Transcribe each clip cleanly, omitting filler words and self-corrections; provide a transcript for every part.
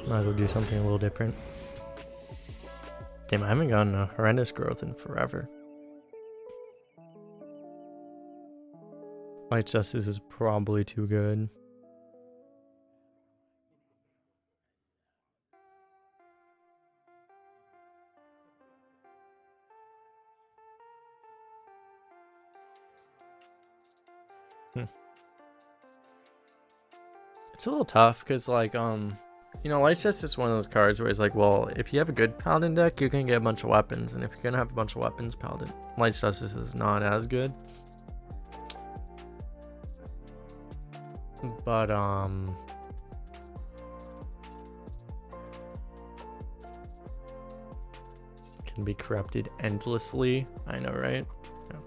Might as well do something a little different. Damn, I haven't gotten a horrendous growth in forever. Light Justice is probably too good. It's a little tough because, like, you know, Light Justice is one of those cards where it's like, well, if you have a good Paladin deck, you can get a bunch of weapons, and if you're gonna have a bunch of weapons, Light Justice is not as good. But can be corrupted endlessly. I know, right?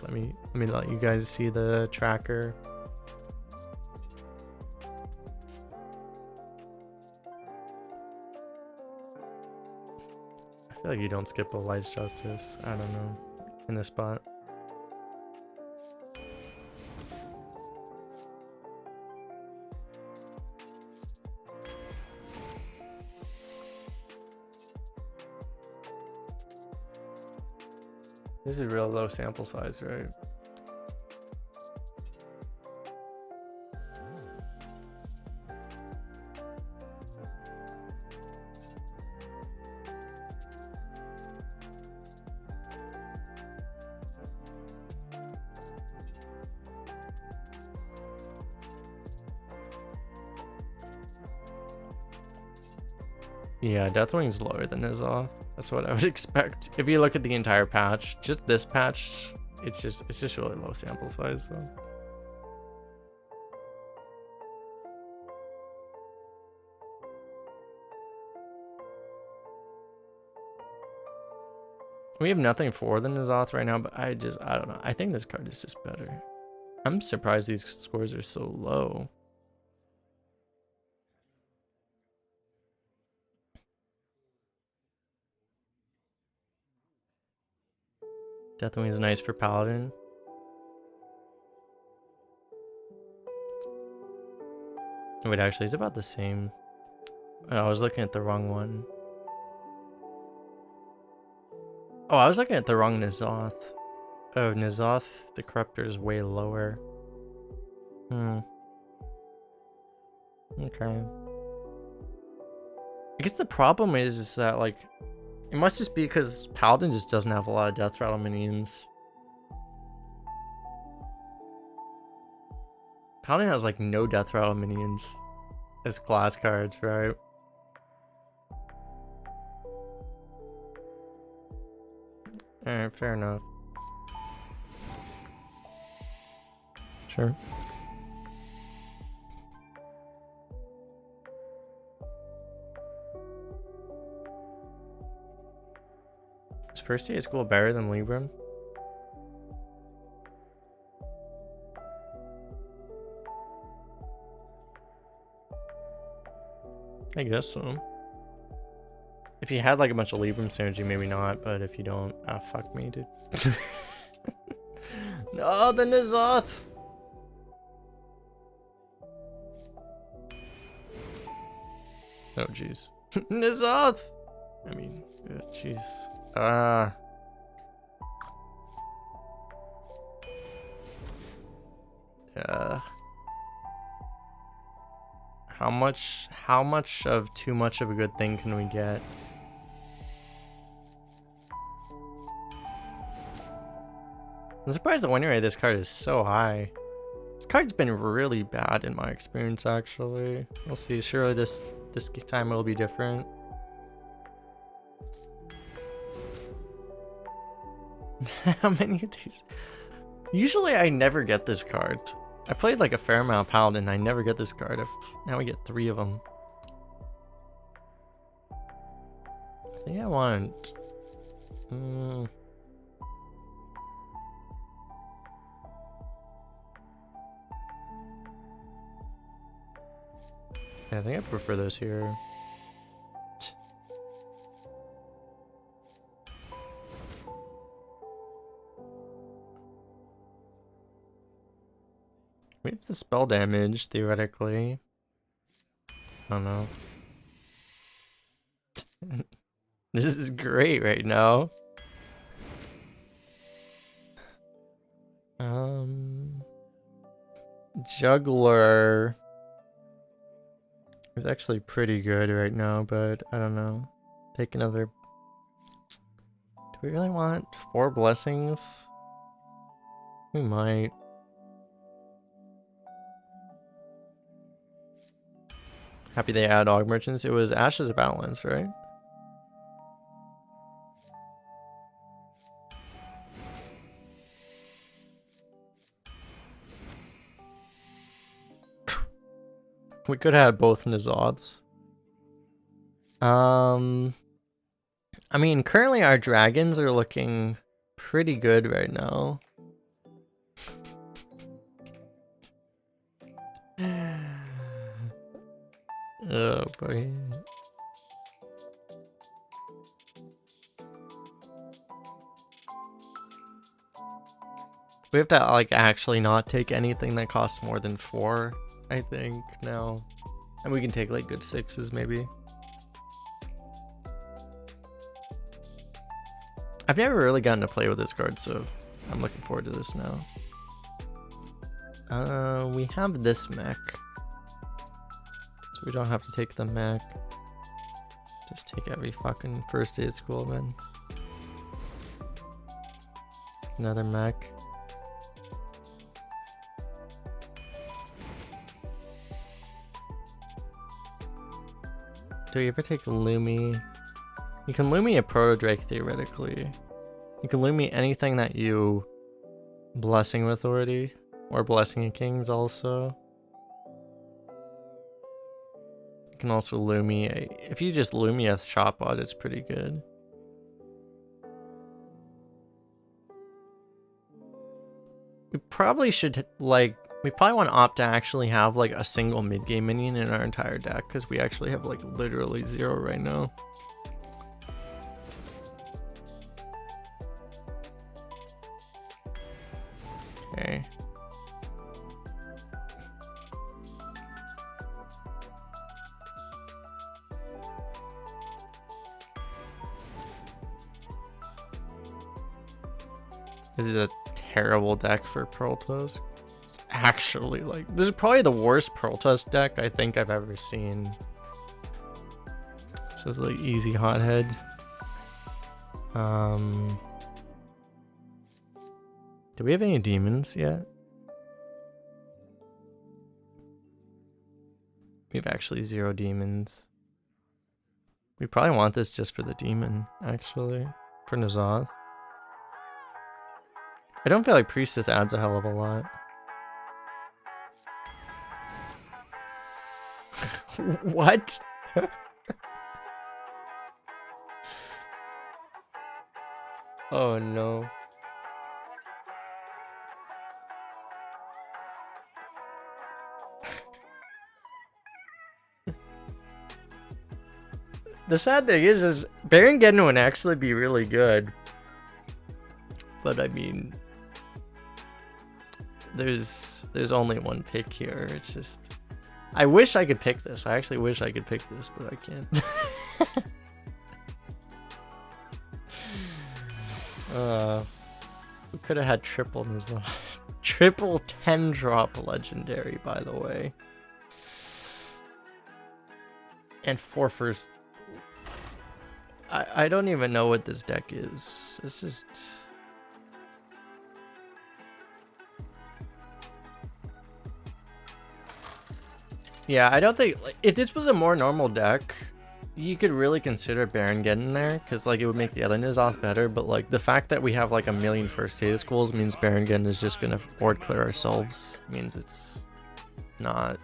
Let me let you guys see the tracker. I feel like you don't skip a Light Justice. I don't know. In this spot. This is real low sample size, right? Yeah, Deathwing's lower than N'zoth. That's what I would expect. If you look at the entire patch, just this patch, it's just really low sample size though. We have nothing for the N'zoth right now, but I don't know. I think this card is just better. I'm surprised these scores are so low. Deathwing is nice for Paladin. Wait, actually, it's about the same. Oh, I was looking at the wrong one. Oh, I was looking at the wrong N'zoth. Oh, N'zoth, the Corruptor is way lower. Okay. I guess the problem is that, like, it must just be because Paladin just doesn't have a lot of Death Rattle minions. Paladin has, like, no Death Rattle minions as class cards, right? Alright, fair enough. Sure. Is first day of school better than Libram? I guess so. If you had like a bunch of Libram synergy, maybe not, but if you don't, fuck me, dude. No, the N'zoth! Oh, jeez. N'zoth! I mean, jeez. How much of too much of a good thing can we get? I'm surprised the win rate of this card is so high. This card's been really bad in my experience, actually. We'll see. Surely this time it'll be different. How many of these? Usually I never get this card. I played like a fair amount of Paladin. I never get this card. Now we get 3 of them. I think I want... Yeah, I think I prefer those here. We have the spell damage, theoretically. I don't know. This is great right now. Juggler is actually pretty good right now, but I don't know. Take another. Do we really want 4 blessings? We might. Happy they add Aug Merchants. It was Ashes of Balance, right? We could have had both N'zoths. I mean, currently our dragons are looking pretty good right now. Oh boy. We have to like actually not take anything that costs more than 4, I think, now. And we can take like good 6s maybe. I've never really gotten to play with this card, so I'm looking forward to this now. We have this mech. So we don't have to take the mech. Just take every fucking first day at school, man. Another mech. Do you ever take Lumi? You can Lumi a Proto Drake theoretically. You can Lumi anything that you Blessing with already, or Blessing of Kings also. You can also Lumi if you just Lumi a Shotbot, it's pretty good. We probably should we probably want to opt to actually have like a single mid-game minion in our entire deck, because we actually have like literally 0 right now. Okay. This is a terrible deck for Protoss. It's actually like, this is probably the worst Protoss deck I think I've ever seen. This is like easy hothead. Do we have any demons yet? We have actually 0 demons. We probably want this just for the demon, actually. For N'zoth. I don't feel like Priestess adds a hell of a lot. What? Oh no. The sad thing is Baron Geddon would actually be really good. But I mean, there's only one pick here. It's just, I wish I could pick this. I actually wish I could pick this, but I can't. We could have had triple N'zoth. Triple 10-drop legendary, by the way. And 4 first. I don't even know what this deck is. It's just... Yeah, I don't think... if this was a more normal deck, you could really consider Baron Geddon there, because like it would make the other N'zoth better, but like the fact that we have like a million first day schools means Baron Geddon is just gonna board clear ourselves. Means it's not...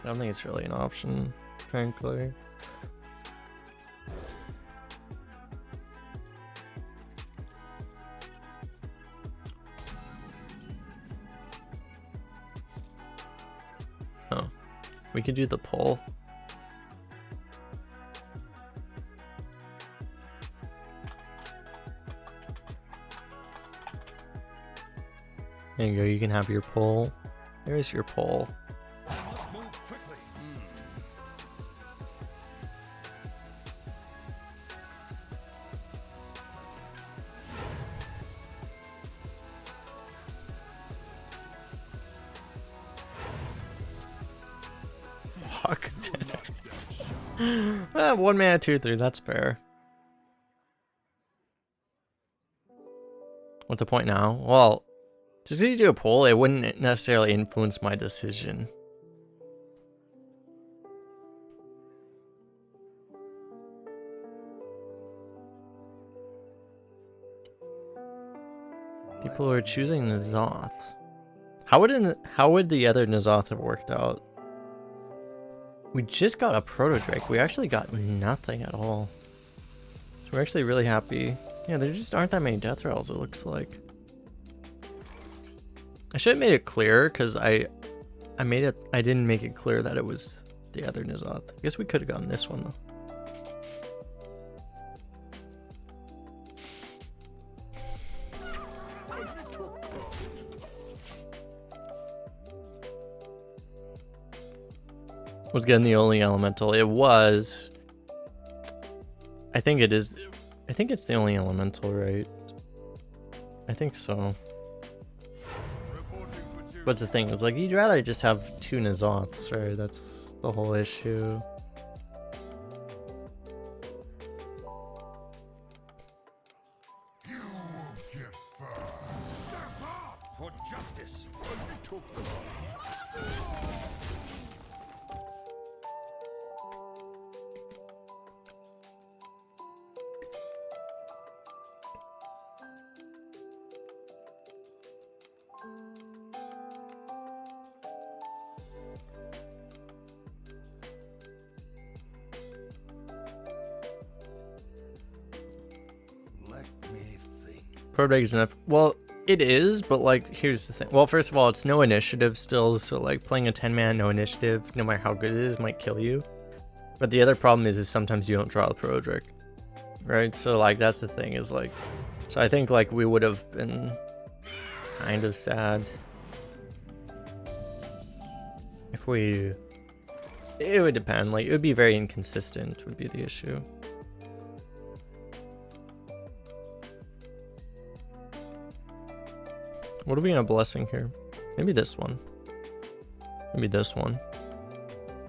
I don't think it's really an option, frankly. Oh, we could do the pull. There you go, you can have your pull. There's your pull. 1 mana 2/3, that's fair. What's the point now? Well, just if you do a poll, it wouldn't necessarily influence my decision. People are choosing N'zoth. How would the other N'zoth have worked out? We just got a Proto Drake. We actually got nothing at all. So we're actually really happy. Yeah, there just aren't that many Death Rattles, it looks like. I should have made it clearer because I didn't make it clear that it was the other N'zoth. I guess we could have gotten this one though. Was getting the only elemental. It was. I think it is. I think it's the only elemental, right? I think so. What's the thing? It's like you'd rather just have 2 N'zoths, right? That's the whole issue. For justice. Pro Drake is enough. Well, it is, but like, here's the thing. Well, first of all, it's no initiative still, so like playing a 10-man no initiative, no matter how good it is, might kill you. But the other problem is sometimes you don't draw the Pro Drake, right? So like, that's the thing is like, so I think like we would have been kind of sad if we, it would depend. Like, it would be very inconsistent would be the issue. What are we gonna blessing here? Maybe this one. Maybe this one.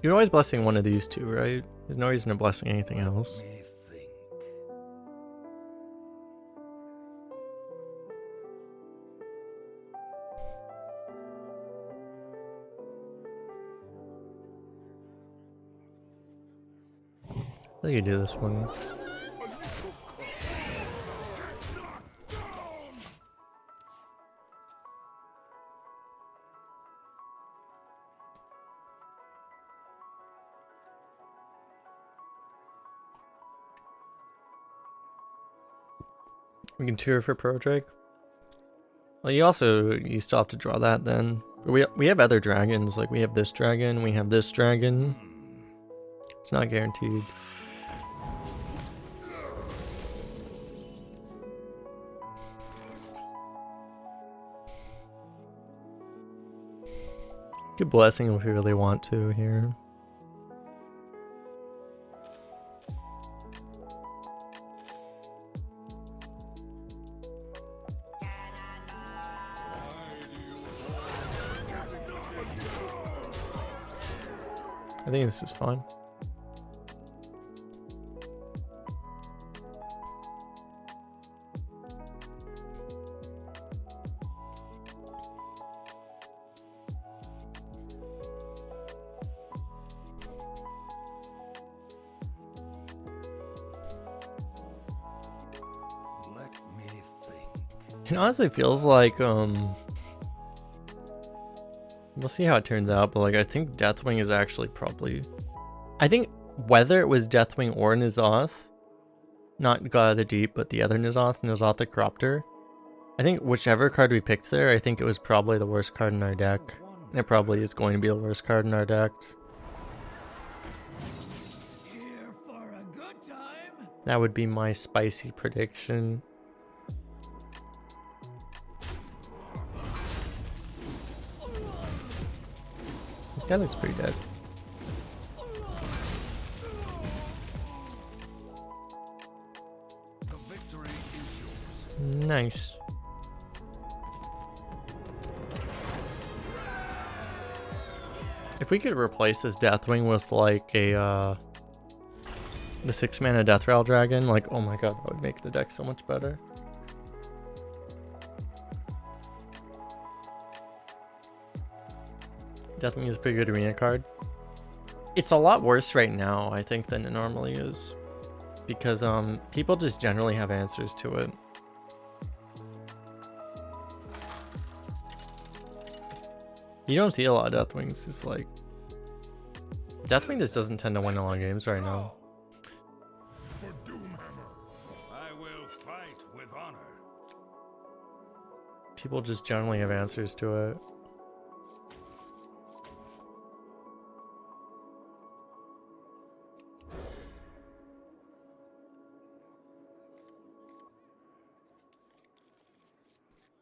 You're always blessing one of these two, right? There's no reason to blessing anything else. I think you do this one. We can tour for Pro Drake. Well, you still have to draw that then. But we have other dragons, like we have this dragon, we have this dragon. It's not guaranteed. Good blessing if we really want to here. I think this is fine. Let me think. It honestly feels like we'll see how it turns out, but like I think Deathwing is actually probably, I think whether it was Deathwing or N'zoth, not God of the Deep, but the other N'zoth the Corruptor, I think whichever card we picked there, I think it was probably the worst card in our deck. And it probably is going to be the worst card in our deck. Here for a good time. That would be my spicy prediction. That looks pretty dead. The victory is yours. Nice. If we could replace this Deathwing with like a The 6-mana Death Rattle Dragon, like, oh my god, that would make the deck so much better. Deathwing is a pretty good arena card. It's a lot worse right now, I think, than it normally is. Because people just generally have answers to it. You don't see a lot of Deathwings, just like... Deathwing just doesn't tend to win a lot of games right now. For Doomhammer, I will fight with honor. People just generally have answers to it.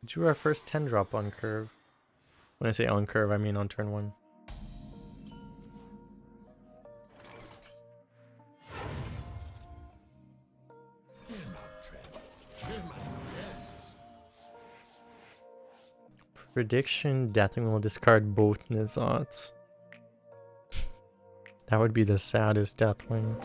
Drew our first 10 drop on curve. When I say on curve, I mean on turn 1. Prediction, Deathwing will discard both N'zoths. That would be the saddest Deathwing.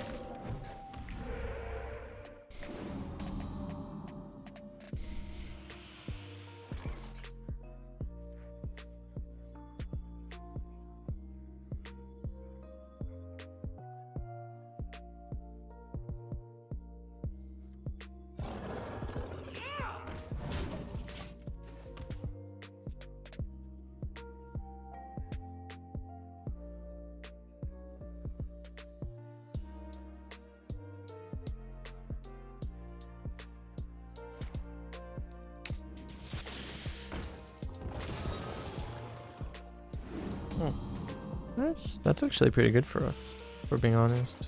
That's actually pretty good for us, if we're being honest.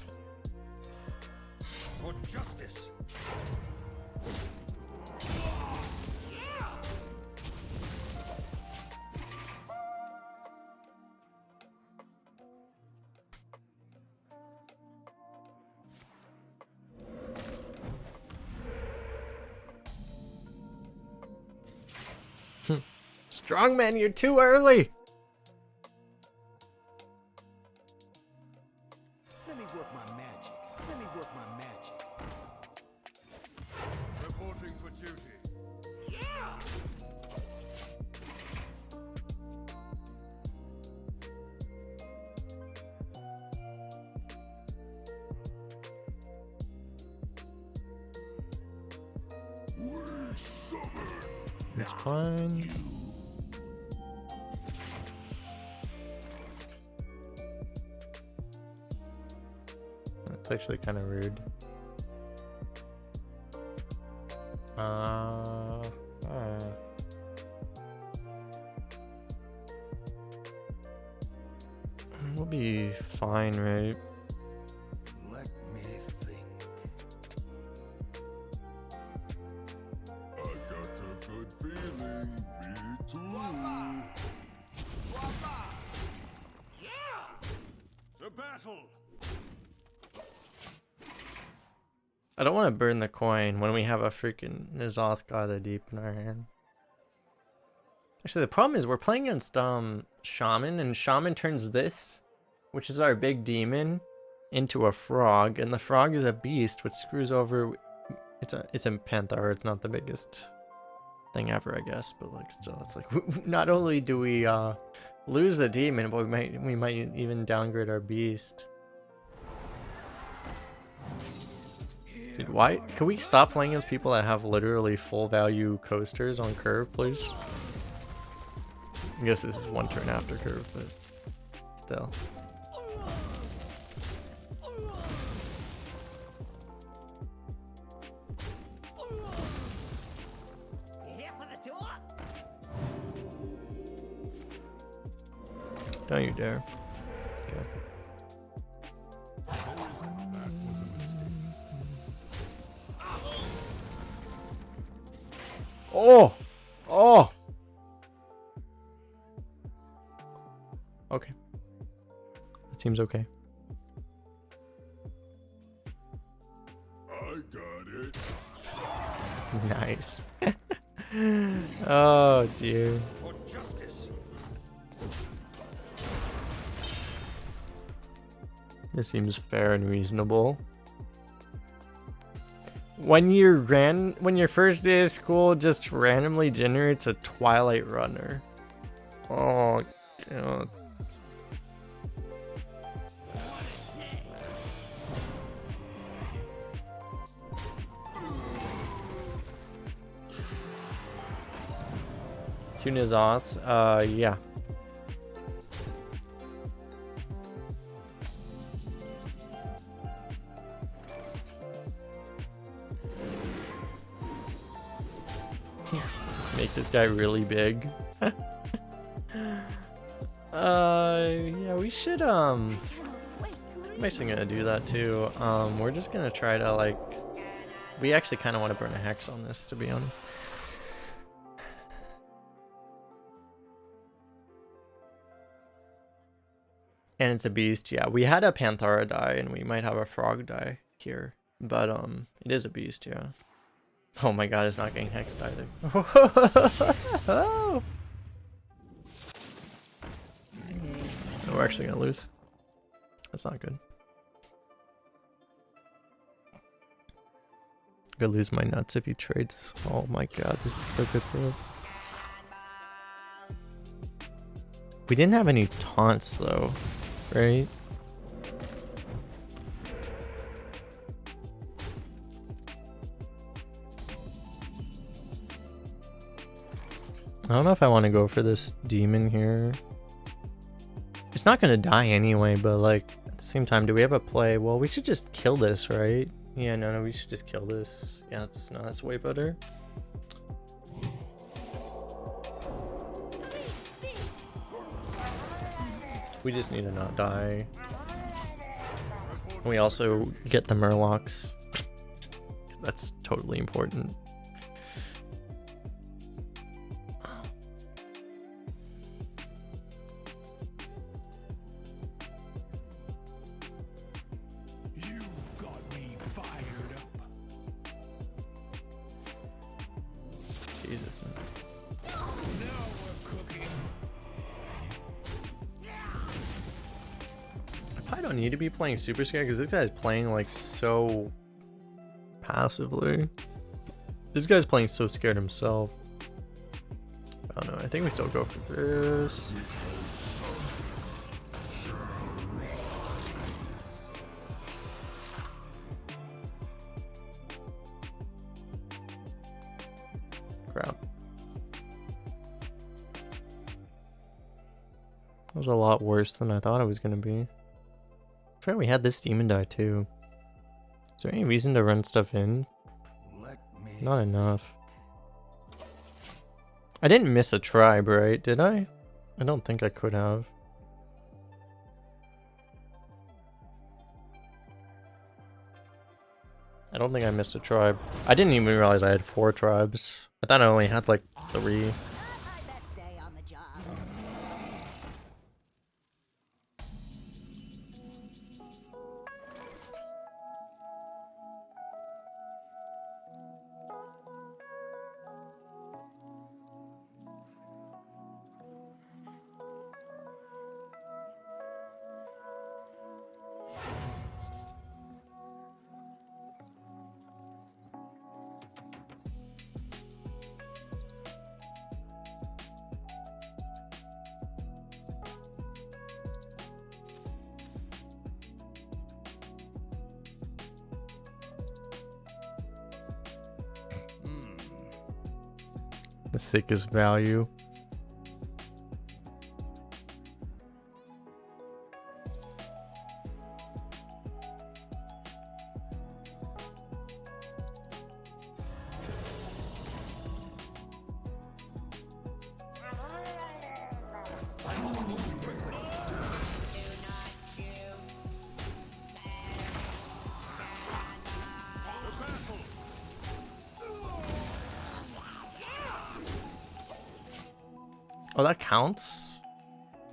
For justice. Strongman, you're too early! Let me work my magic. Let me work my magic. Reporting for duty. Yeah! It's fine. That's actually kind of rude. We'll be fine, right? Let me think. I got a good feeling. Me too. Yeah! The battle! I don't want to burn the coin when we have a freaking N'zoth God of the Deep in our hand. Actually, the problem is we're playing against Shaman, and Shaman turns this, which is our big demon, into a frog, and the frog is a beast, which screws over. It's a Panther. It's not the biggest thing ever, I guess, but like still, it's like not only do we lose the demon, but we might even downgrade our beast. Dude, why can we stop playing against people that have literally full value coasters on curve, please? I guess this is one turn after curve, but still. Don't you dare. Okay. Oh! Oh! Okay. That seems okay. I got it. Nice. Oh, dear. For justice. This seems fair and reasonable. When your first day of school just randomly generates a Twilight Runner. Oh god. Two N'zoths, yeah. Just make this guy really big. Yeah, we should, I'm actually gonna do that too. We're just gonna try to, like, we actually kind of want to burn a hex on this, to be honest. And it's a beast, yeah. We had a Panthara die, and we might have a frog die here. But, it is a beast, yeah. Oh my god, it's not getting hexed either. Oh. We're actually gonna lose. That's not good. I'm gonna lose my nuts if he trades. Oh my god, this is so good for us. We didn't have any taunts though, right? I don't know if I want to go for this demon here. It's not gonna die anyway, but like at the same time, do we have a play? Well, we should just kill this, right? Yeah, no, we should just kill this. Yeah, that's way better. We just need to not die. We also get the Murlocs. That's totally important. You've got me fired up. Jesus, man. Now we're cooking. I probably don't need to be playing super scared because this guy's playing like so passively. This guy's playing so scared himself. I don't know. I think we still go for this. Crap. That was a lot worse than I thought it was going to be. I forgot we had this demon die too. Is there any reason to run stuff in? Let me. Not enough. I didn't miss a tribe, right? Did I? I don't think I could have. I don't think I missed a tribe. I didn't even realize I had 4 tribes. I thought I only had like 3. The sickest value. Oh, that counts?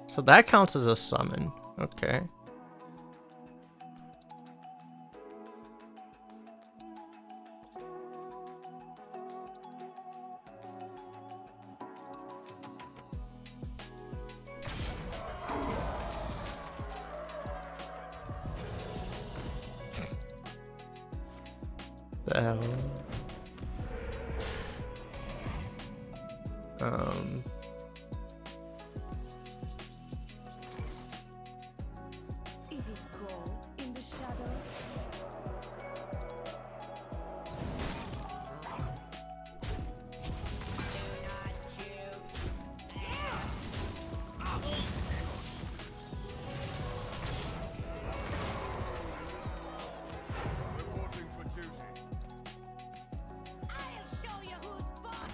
So that counts as a summon. Okay. The hell? Is it cold in the shadows? Reporting for duty. I'll show you who's boss.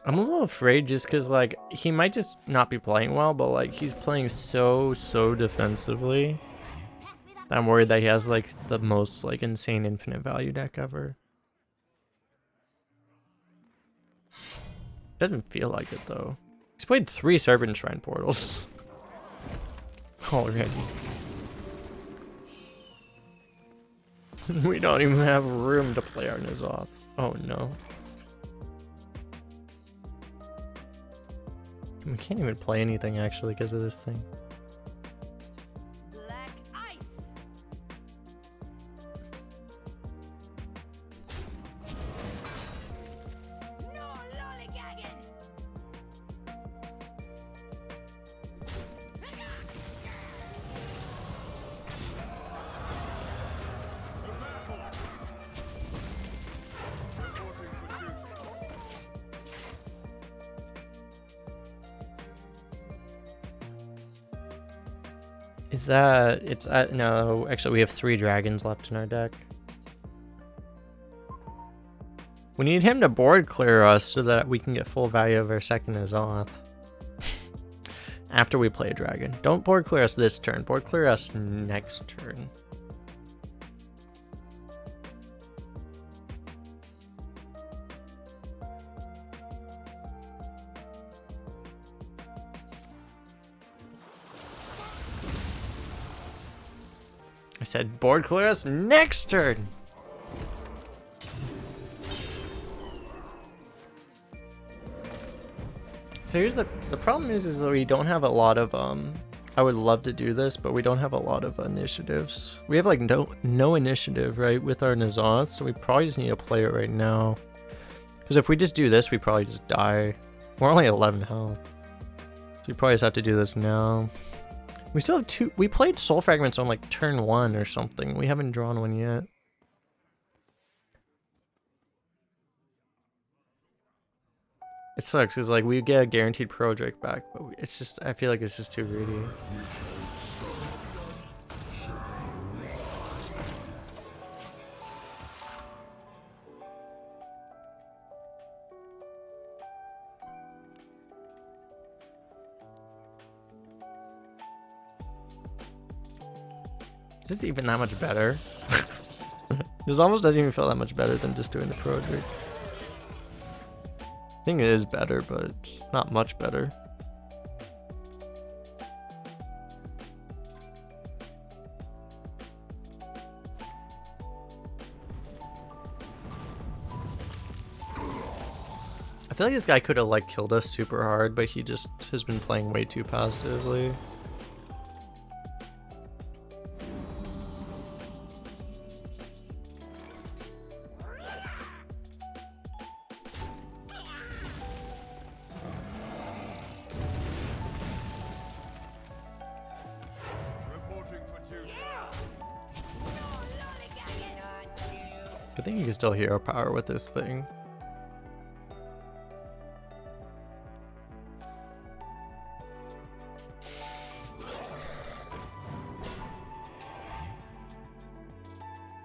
I'm a little afraid just because, like, he might just not be playing well, but, like, he's playing so defensively. I'm worried that he has, like, the most, like, insane infinite value deck ever. Doesn't feel like it, though. He's played 3 Serpent Shrine portals already. We don't even have room to play our N'zoth. Oh, no. We can't even play anything, actually, because of this thing. Black ice. No lollygagging. Reporting for duty. Is that... It's... no, actually, we have 3 dragons left in our deck. We need him to board clear us so that we can get full value of our second N'zoth. After we play a dragon. Don't board clear us this turn. Board clear us next turn. I said board clear us next turn. So here's the problem is that we don't have a lot of I would love to do this, but we don't have a lot of initiatives. We have like no initiative, right, with our N'zoth, so we probably just need to play it right now. Because if we just do this, we probably just die. We're only at 11 health. So we probably just have to do this now. We still have 2. We played Soul Fragments on like turn 1 or something. We haven't drawn one yet. It sucks because like we get a guaranteed pro Drake back, but it's just I feel like it's just too greedy. Is this even that much better? This almost doesn't even feel that much better than just doing the pro Drake. I think it is better, but it's not much better. I feel like this guy could have like killed us super hard, but he just has been playing way too passively. Reporting for duty. I think you can still hero power with this thing.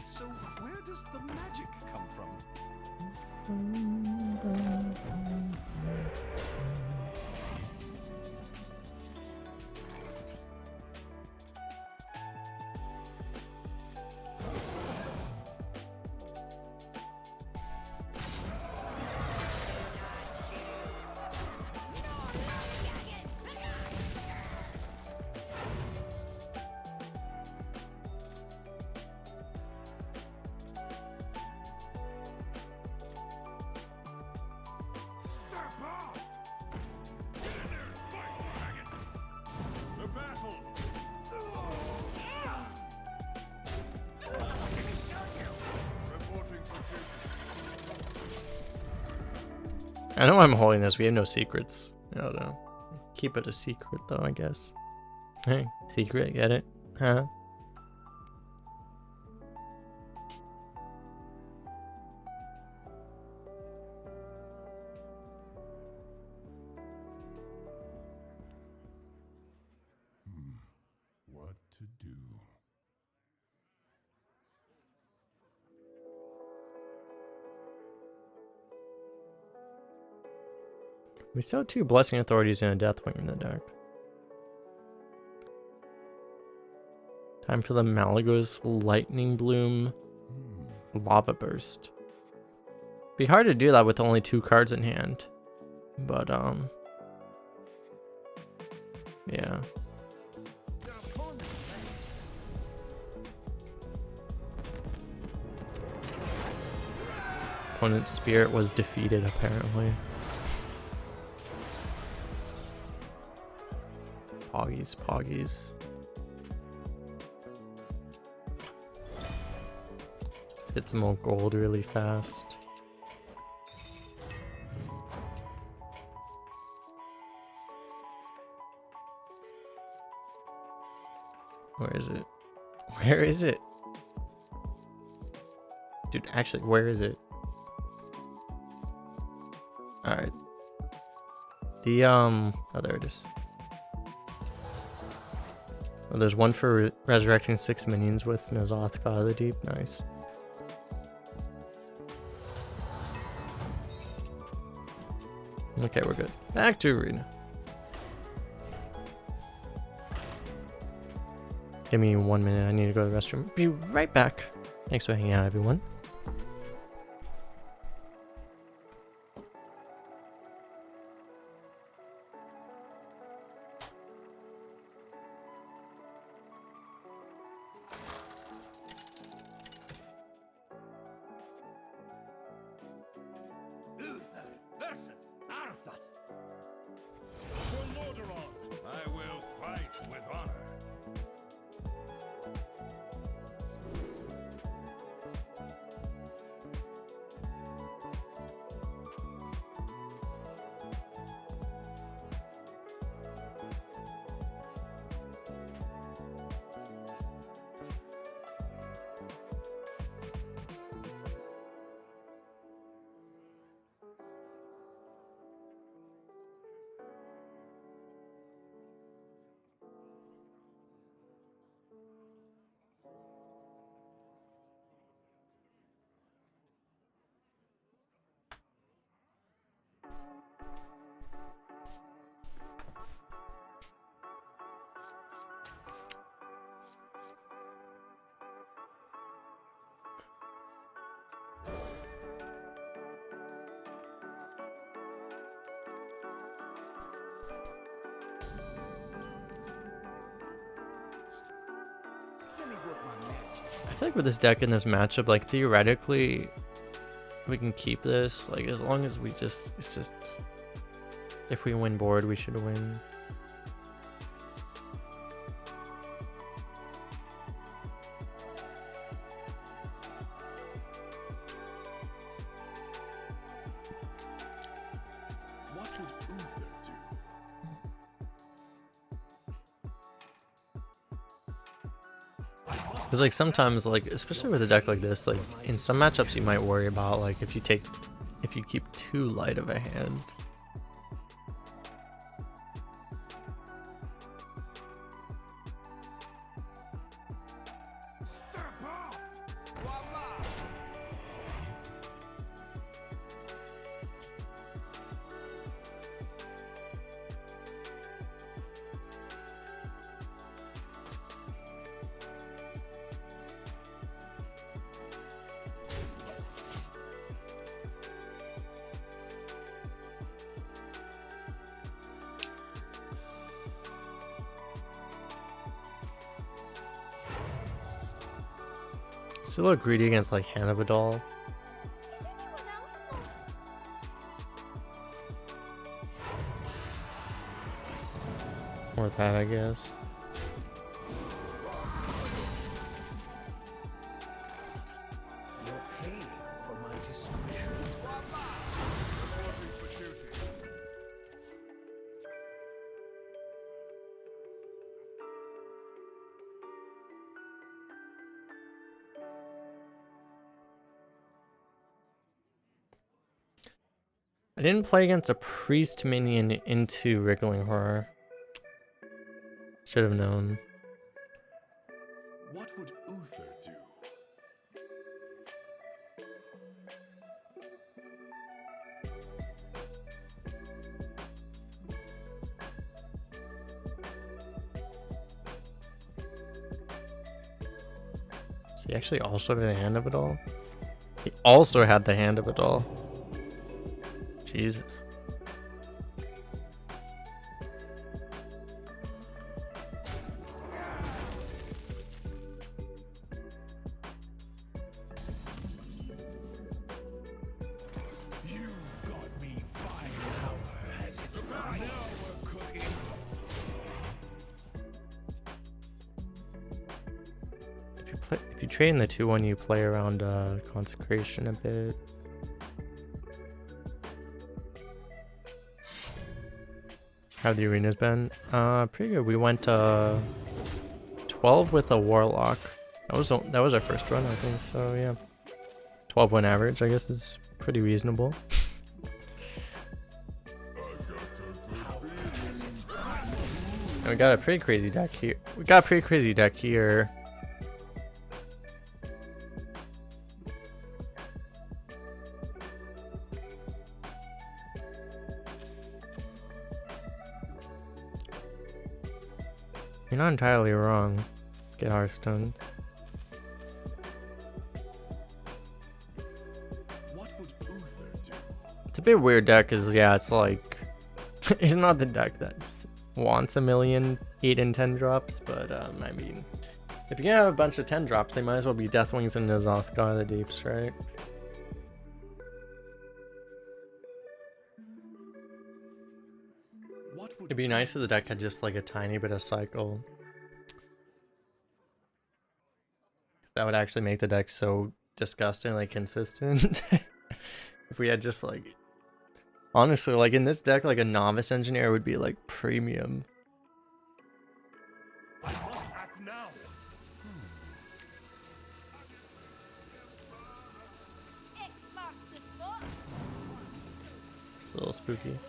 So where does the magic come from? I know I'm holding this. We have no secrets. I don't know. Keep it a secret, though, I guess. Hey, secret, get it? Huh? What to do? We still have 2 Blessing Authorities and a Deathwing in the deck. Time for the Malagos Lightning Bloom Lava Burst. Be hard to do that with only 2 cards in hand. But, yeah. Opponent's spirit was defeated, apparently. Poggies, poggies. Let's get some more gold really fast. Where is it? Where is it? Dude, actually, where is it? Alright. The, oh, there it is. Oh, there's one for resurrecting 6 minions with N'zoth, God of the Deep. Nice. Okay, we're good. Back to Arena. Give me 1 minute. I need to go to the restroom. Be right back. Thanks for hanging out, everyone. I will fight with honor. I feel like with this deck in this matchup, like theoretically, we can keep this. Like as long as we just, it's just, if we win board, we should win. What would Uther do? Because like sometimes, like especially with a deck like this, like in some matchups you might worry about like if you keep too light of a hand. Still a little greedy against like Hand of a Doll. Or that, I guess. You're paying for my discretion. Ordering for duty. I didn't play against a priest minion into Wriggling Horror. Should have known. What would Uther do? So he actually also had the hand of it all? He also had the hand of it all. Jesus. You've got me fine now. Has it right? Now we're cooking. If you trade in the 2-1, you play around consecration a bit. How have the arenas been? Pretty good. We went 12 with a warlock. That was our first run, I think. So yeah, 12 win average, I guess, is pretty reasonable. And we got a pretty crazy deck here. You're not entirely wrong. Get Hearthstone. What would Uther do? It's a bit weird deck, cause yeah, it's like it's not the deck that wants a million 8 and 10 drops, but I mean, if you're gonna have a bunch of 10 drops, they might as well be Deathwings and N'zoth, God of the Deeps, right? What would It'd be nice if the deck had just like a tiny bit of cycle. 'Cause that would actually make the deck so disgustingly consistent. If we had just like, honestly, like in this deck, like a novice engineer would be like premium. I must act now. X marks the spot. It's a little spooky.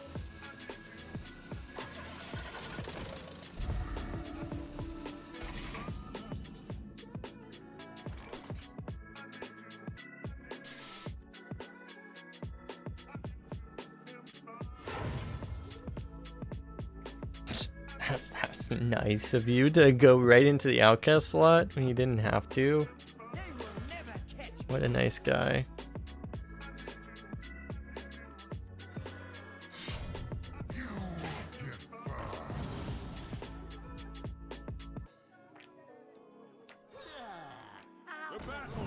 That's nice of you to go right into the outcast slot when you didn't have to. What a nice guy. The battle.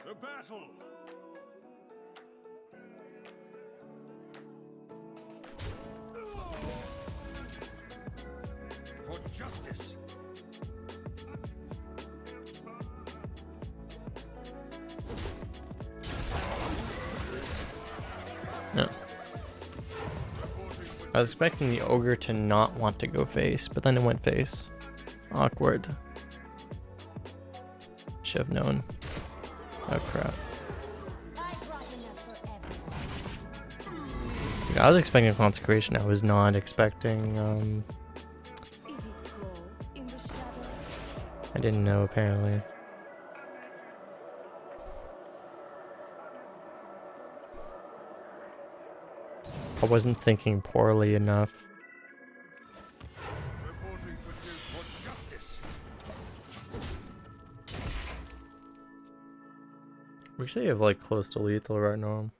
The battle. For justice. No. I was expecting the ogre to not want to go face, but then it went face. Awkward. Should have known. Oh crap. I'd rather not for everyone. Yeah, I was expecting consecration. I was not expecting. Is it gold in the shadows? I didn't know apparently. I wasn't thinking poorly enough. Reporting for justice. We say you have like close to lethal right now.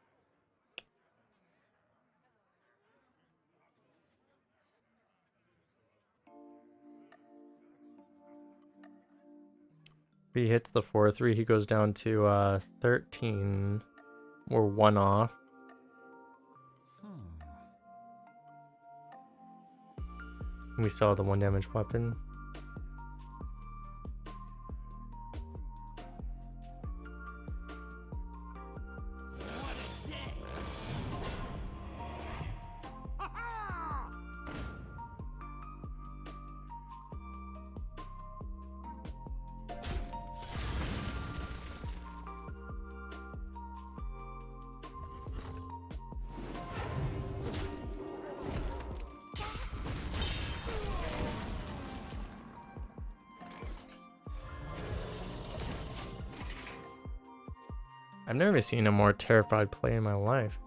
If he hits the 4-3, he goes down to 13. We're 1 off. We still have the 1 damage weapon. I've never seen a more terrified play in my life.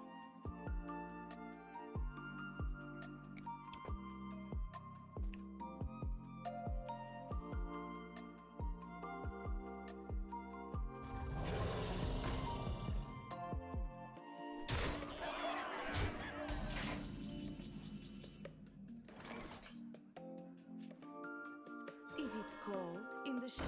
Is it cold in the shadows?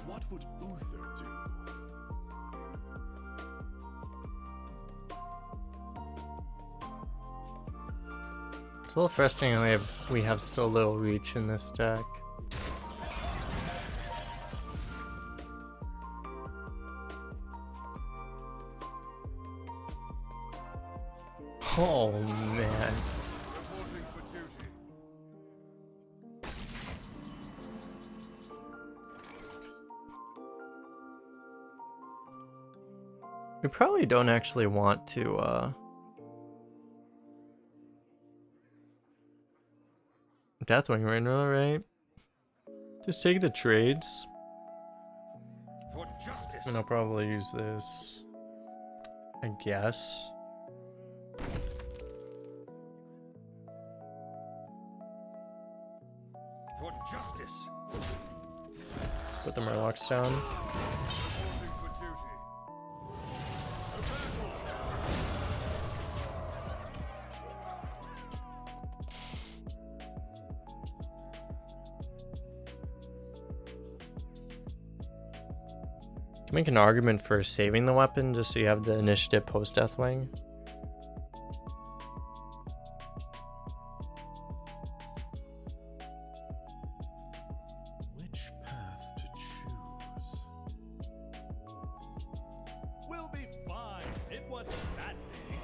What would Uther do? It's a little frustrating we have so little reach in this deck. Oh man. We probably don't actually want to Deathwing right now, right? Just take the trades. For justice. And I'll probably use this, I guess. For justice. Put the Murlocs down. Reporting for duty. Can make an argument for saving the weapon just so you have the initiative post Deathwing. Which path to choose? We'll be fine. It wasn't that big.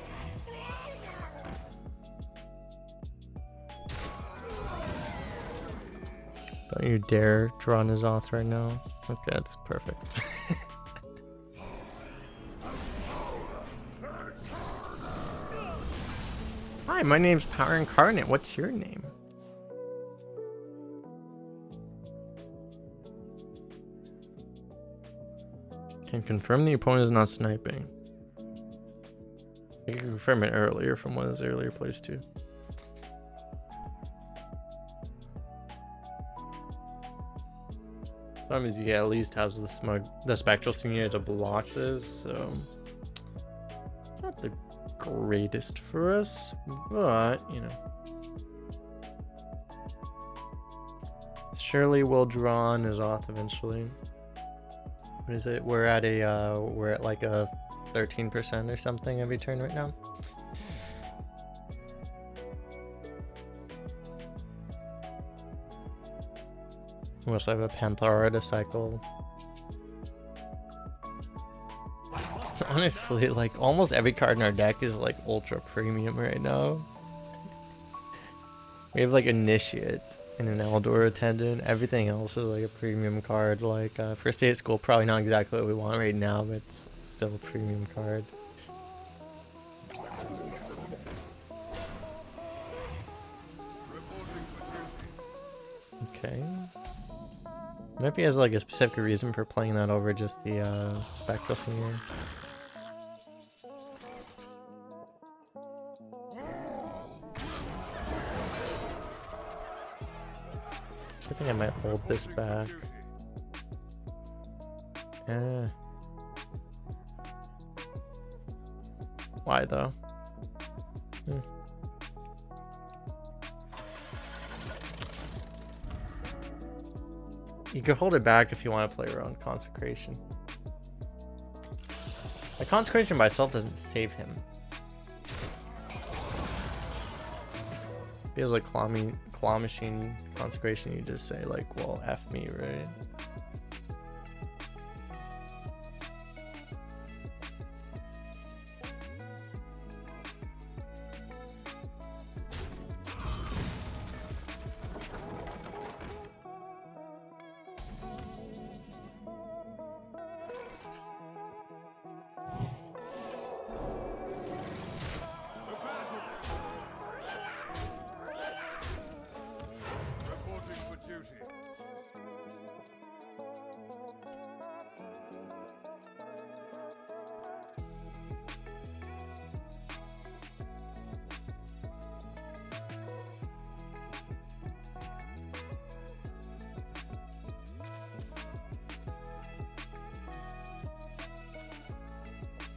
Don't you dare draw N'zoth right now. Okay, that's perfect. Hi, my name's Power Incarnate. What's your name? Can confirm the opponent is not sniping. I can confirm it earlier from one of his earlier plays too. Problem is he at least has the spectral senior to block this, so it's not the greatest for us, but you know. Surely we'll draw on N'zoth eventually. What is it? We're at like a 13% or something every turn right now. We also have a Panthara to cycle. Honestly, like almost every card in our deck is like ultra premium right now. We have like Initiate and an Eldor Attendant. Everything else is like a premium card. Like First Day at School, probably not exactly what we want right now, but it's still a premium card. Okay. What if he has like a specific reason for playing that over just the Spectral Senior? I think I might hold this back. Why though? You could hold it back if you want to play around Consecration. The Consecration by itself doesn't save him. he has like claw machine consecration, you just say like, well, F me, right? Reporting for duty.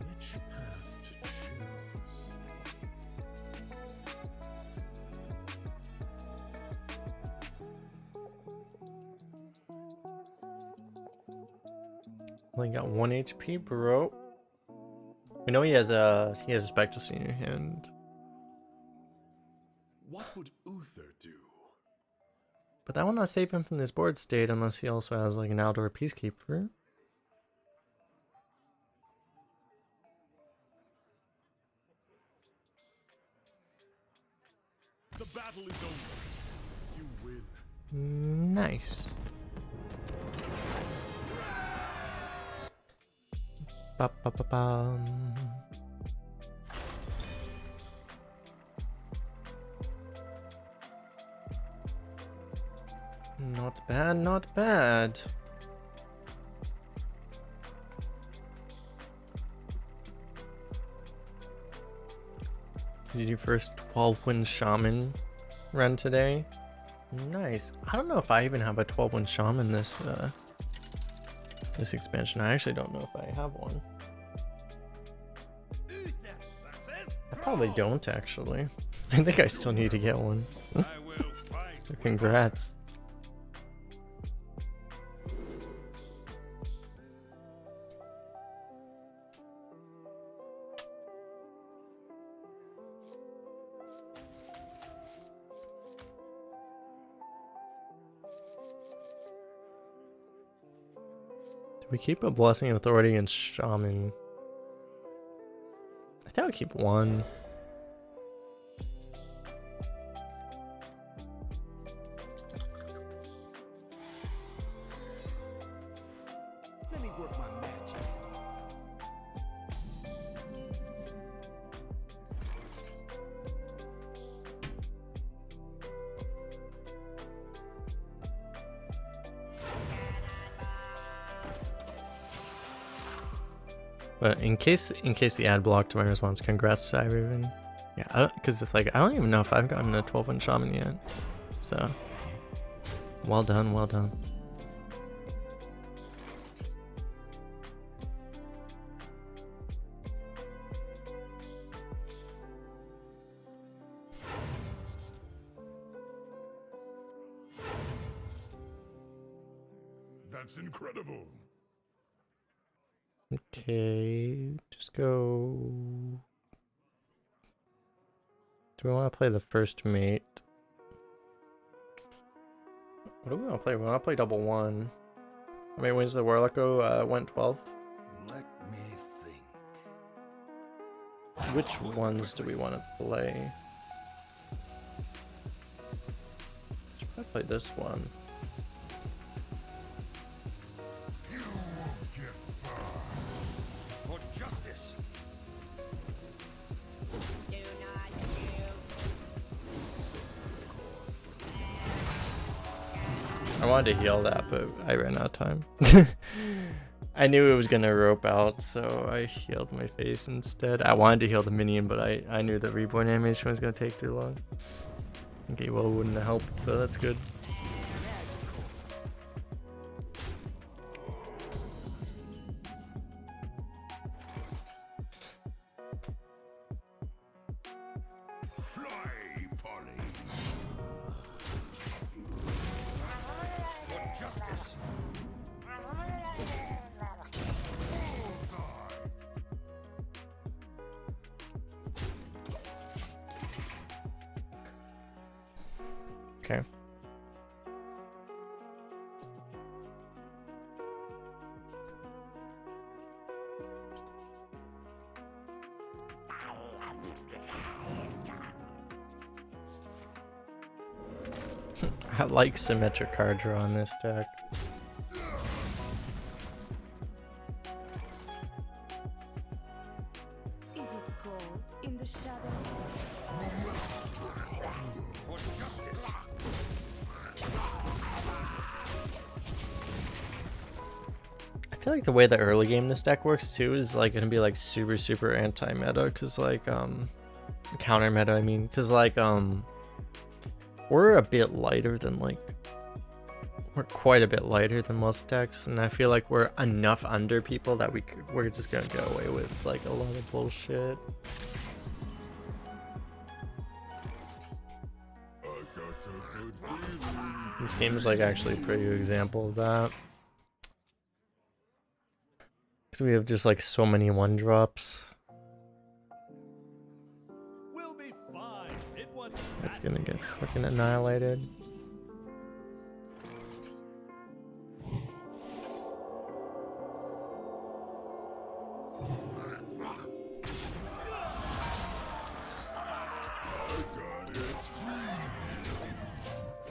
Which path to choose? Only got 1 HP, bro. We know he has a spectral senior hand, What would Uther do? but that will not save him from this board state unless he also has like an outdoor peacekeeper. The battle is over. You win. Nice. Ba, ba, ba, bum. Not bad, not bad. Did your first 12-win shaman run today? Nice. I don't know if I even have a 12-win shaman this expansion. I actually don't know if I have one. I probably don't actually. I think I still need to get one. I will fight. So congrats. Do we keep a blessing of authority and shaman? I think I would keep one. Let me work my magic. But in case the ad blocked my response, congrats to Raven. Yeah, because it's like I don't even know if I've gotten a 12-win shaman yet. So well done, well done. That's incredible. Okay, just go. Do we want to play the first mate? What do we want to play? We want to play double one. How many wins did the Warlock go? Went 12. Let me think. Which ones do we want to play? Should probably play this one. You won't get far. For justice. Do not shoot. I wanted to heal that, but I ran out of time. I knew it was gonna rope out, so I healed my face instead. I wanted to heal the minion, but I knew the reborn animation was gonna take too long. Okay, well, it wouldn't have helped, so that's good. Fly, Polly. For justice. Bullseye. Okay. I like symmetric card draw on this deck. Is it cold in the shadows? For justice. I feel like the way the early game this deck works too is like gonna be like super anti-meta, cause like counter meta, I mean, cause like we're a bit lighter than like we're quite a bit lighter than most decks, and I feel like we're enough under people that we're just gonna get away with like a lot of bullshit. This game is like actually a pretty good example of that. Because we have just like so many 1-drops. We'll be fine. It wasn't It's gonna get fucking annihilated.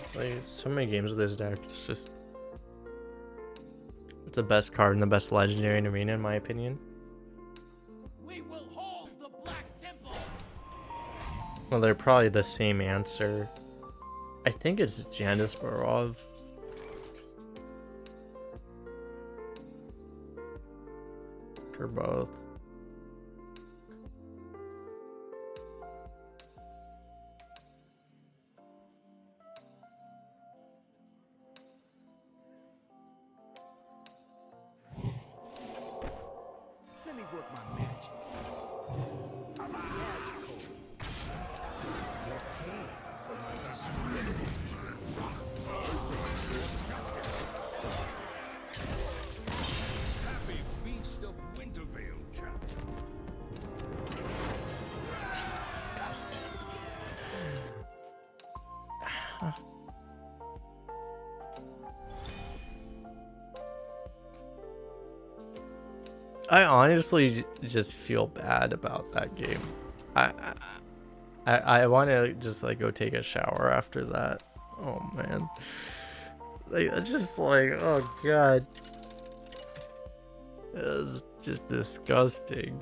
It's like so many games with this deck. It's just it's the best card and the best legendary in Arena in my opinion. We will hold the Black Temple. Well, they're probably the same answer. I think it's Janice Barov. For both. Let me work my magic. I'm magical. You're paying for my discredit. Happy Feast of Wintervale, chap. This is disgusting. I honestly just feel bad about that game. I want to just like go take a shower after that. Oh man, like it's just like, oh god, it's just disgusting.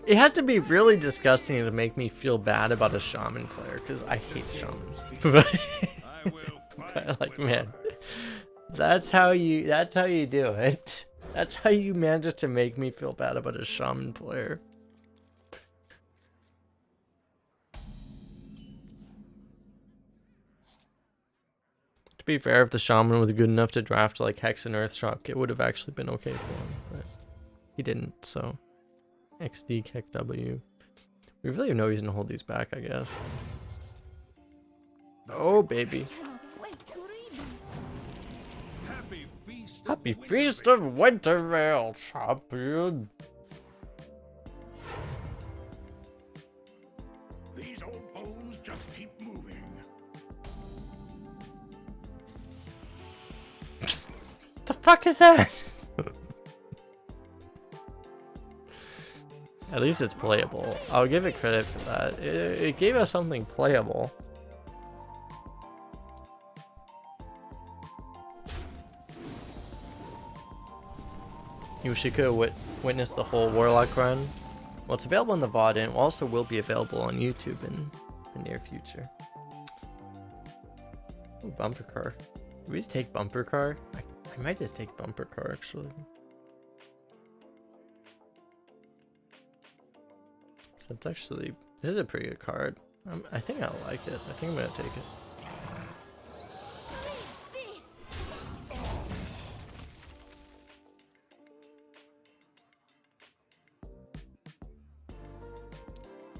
It has to be really disgusting to make me feel bad about a shaman player, because I hate shamans. I will But like, man, that's how you do it. That's how you manage to make me feel bad about a shaman player. To be fair, if the shaman was good enough to draft like Hex and Earthshock, it would have actually been okay for him, but he didn't, so XD Keck W. We really have no reason to hold these back, I guess. Oh baby. Cannot wait to read these. Happy Feast of Happy Wintervale. Feast of Wintervale, champion. These old bones just keep moving. The fuck is that? At least it's playable. I'll give it credit for that. It gave us something playable. You wish you could have witnessed the whole Warlock run. Well, it's available in the VOD and it also will be available on YouTube in the near future. Ooh, bumper car. Do we just take bumper car? I might just take bumper car actually. So it's actually, this is a pretty good card. I think I like it. I think I'm gonna take it. This.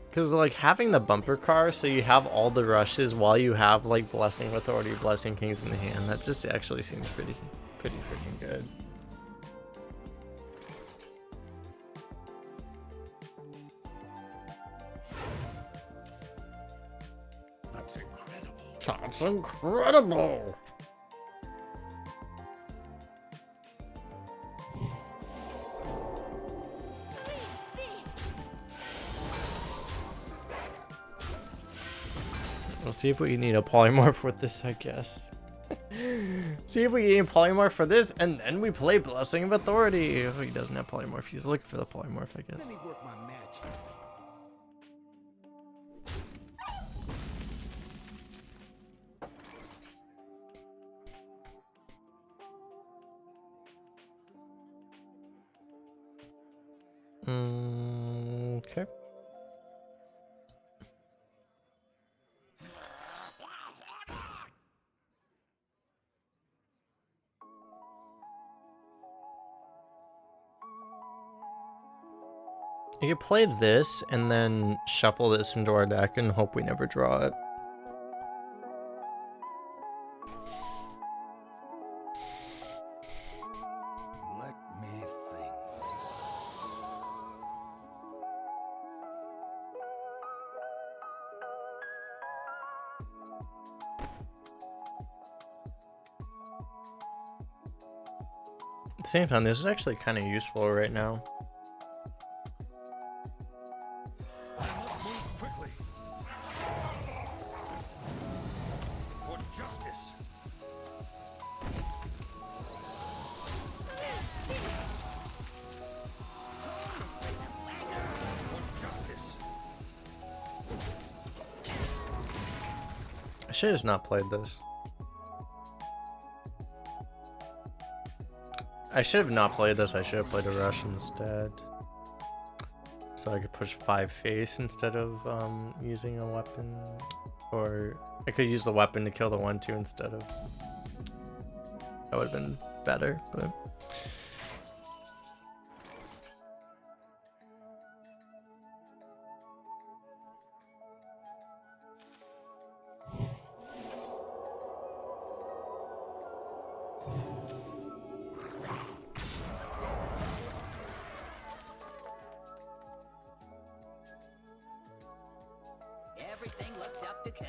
Because like having the bumper car, so you have all the rushes while you have like Blessing Authority, Blessing Kings in the hand. That just actually seems pretty freaking good. That's incredible. That's incredible. We'll see if we need a polymorph with this, I guess. See if we need a polymorph for this, and then we play Blessing of Authority. Oh, he doesn't have polymorph. He's looking for the polymorph, I guess. Let me work my magic. Okay. You could play this and then shuffle this into our deck and hope we never draw it. Let me think. At the same time, this is actually kind of useful right now. I must move quickly. For justice. For justice. I should have just not played this. I should have not played this. I should have played a rush instead. So I could push 5 face instead of using a weapon. Or I could use the weapon to kill the 1/2 instead of. That would have been better, but. Everything looks up to code.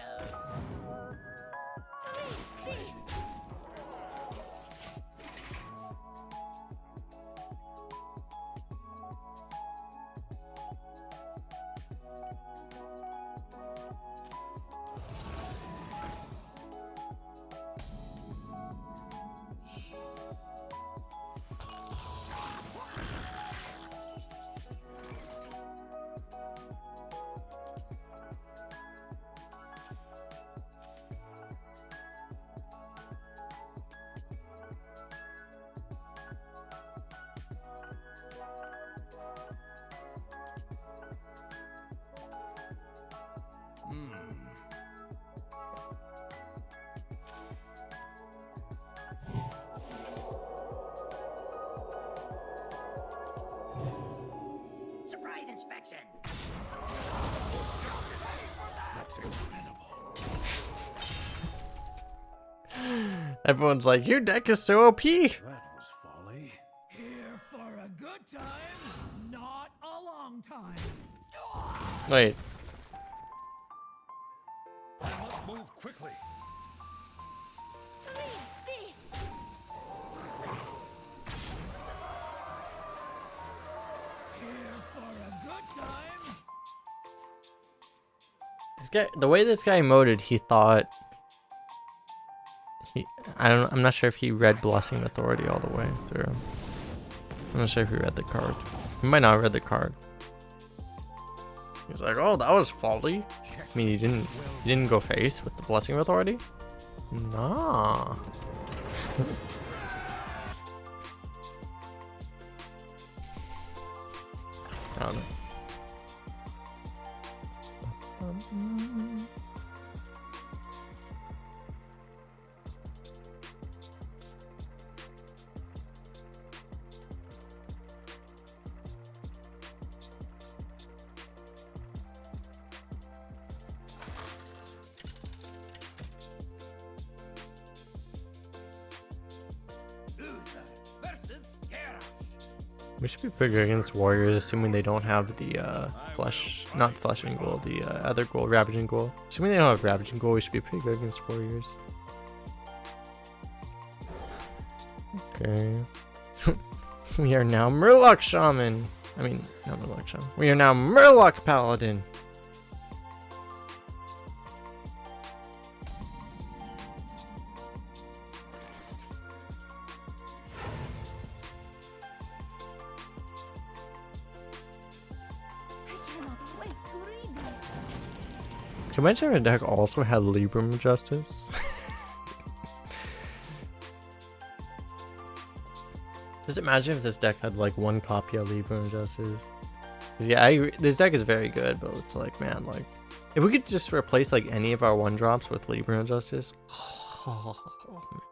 Surprise inspection. That's incredible. Everyone's like, your deck is so OP. That was folly. Here for a good time, not a long time. Wait, I must move quickly. Here for a good time. this guy. The way this guy emoted, he thought. I'm not sure if he read Blessing of Authority all the way through. I'm not sure if he read the card. He might not have read the card. He's like, oh, that was faulty. I mean, you didn't go face with the Blessing of Authority? Nah. I don't know. Uther versus Garrosh. We should be pretty good against warriors, assuming they don't have the not flesh and ghoul, the other ghoul, ravaging ghoul. Assuming they don't have ravaging ghoul, we should be pretty good against warriors. Okay. We are now Murloc Shaman. I mean, not Murloc Shaman. We are now Murloc Paladin. I cannot wait to read this. Can you imagine if a deck also had Libram Justice? Just imagine if this deck had like one copy of Libram Justice. Yeah, I agree. This deck is very good, but it's like, man, like if we could just replace like any of our 1-drops with Libram Justice. Oh,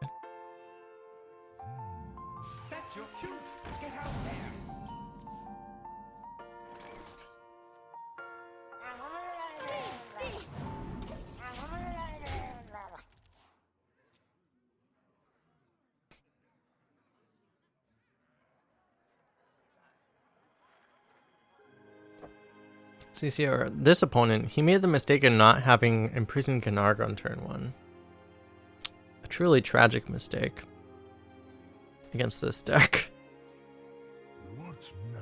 man. That's your cue. Get out there. This. See here, this opponent, he made the mistake of not having imprisoned Kanarga on turn 1. A truly tragic mistake against this deck. What now?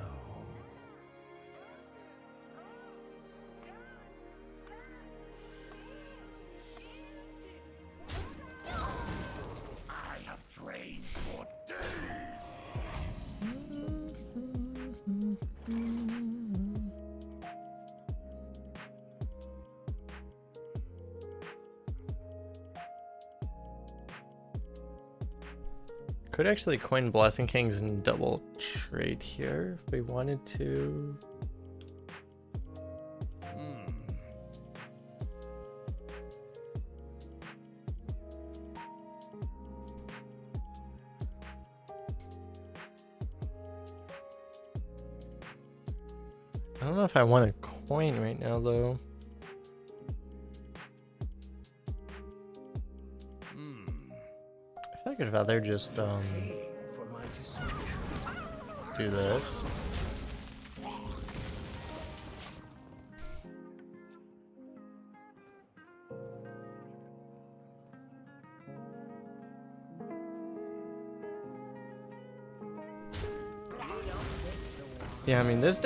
I have trained for days. Could actually coin Blessing Kings and double trade here if we wanted to. I don't know if I want a coin right now though. I feel like I'd rather just do this. Yeah, I mean this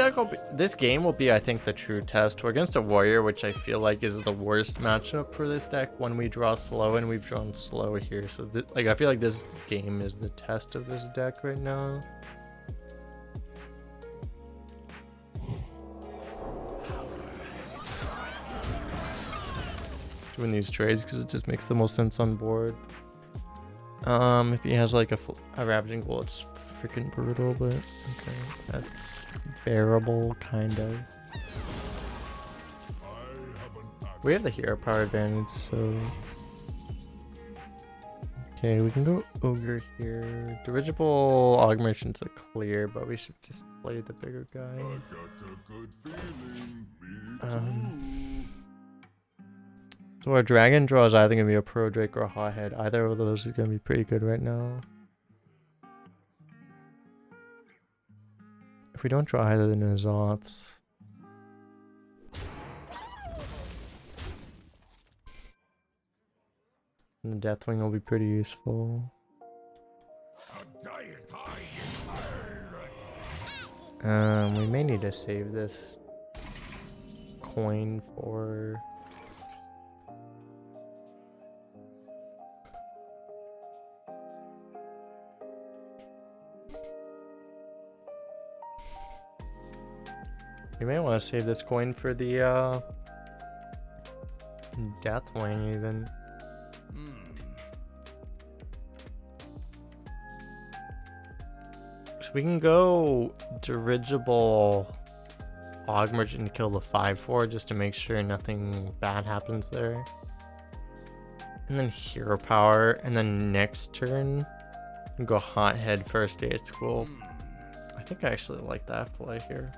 game will be, I think, the true test. We're against a warrior, which I feel like is the worst matchup for this deck when we draw slow, and we've drawn slow here. So like I feel like this game is the test of this deck right now. Doing these trades because it just makes the most sense on board. If he has like a ravaging ghoul, it's freaking brutal, but okay, that's bearable, kind of. We have the hero power advantage, so okay, we can go ogre here. Dirigible augmentation's a clear, but we should just play the bigger guy. So our dragon draw is either gonna be a pro drake or a hothead. Either of those is gonna be pretty good right now. If we don't draw either than N'zoth, and the Deathwing will be pretty useful. We may need to save this coin for. You may want to save this coin for the Deathwing even. So we can go dirigible augment and kill the 5/4 just to make sure nothing bad happens there. And then hero power, and then next turn go hothead first day at school. I think I actually like that play here.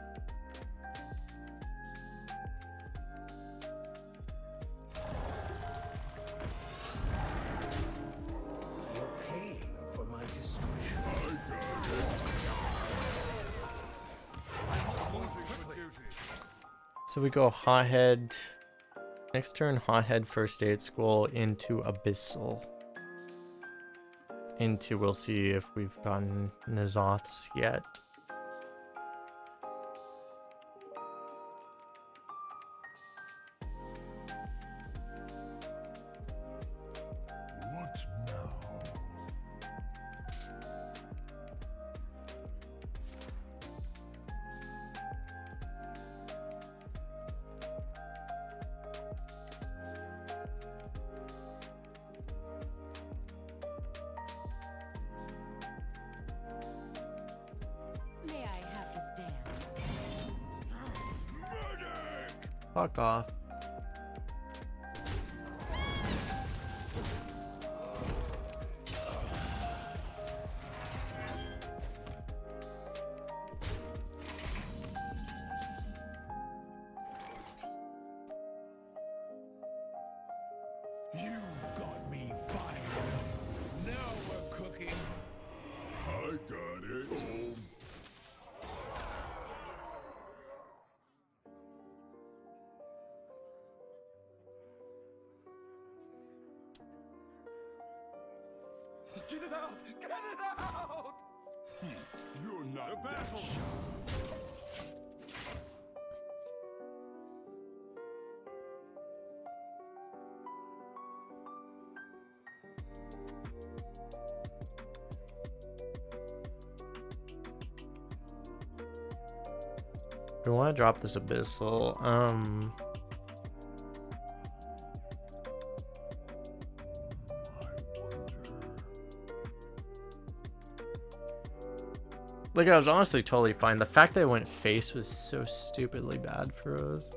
So we go Hothead. Next turn, Hothead First Aid School into Abyssal. Into, we'll see if we've gotten N'zoths yet. What now? May I have this dance? Fuck off. You've got me fired up. Now we're cooking. I got it. Get it out! Get it out! You're not The battle! We want to drop this Abyssal. Like, I was honestly totally fine. The fact that it went face was so stupidly bad for us.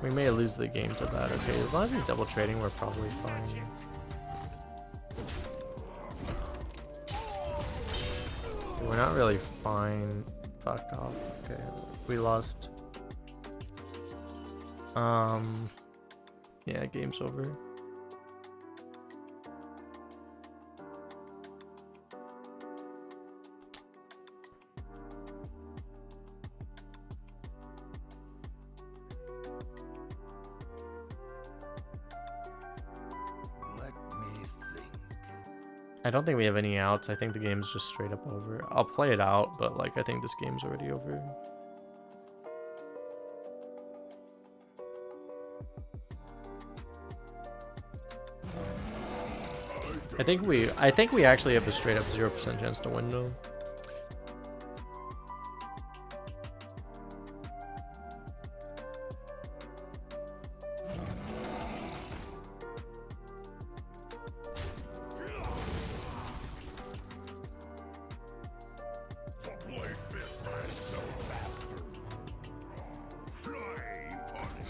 We may lose the game to that. Okay, as long as he's double trading, we're probably fine. We're not really fine. Fuck off. Okay, we lost. Yeah, game's over. Let me think. I don't think we have any outs. I think the game's just straight up over. I'll play it out, but like I think this game's already over. I think we actually have a straight up 0% chance to win though. The blade fist has no master. Flying punch.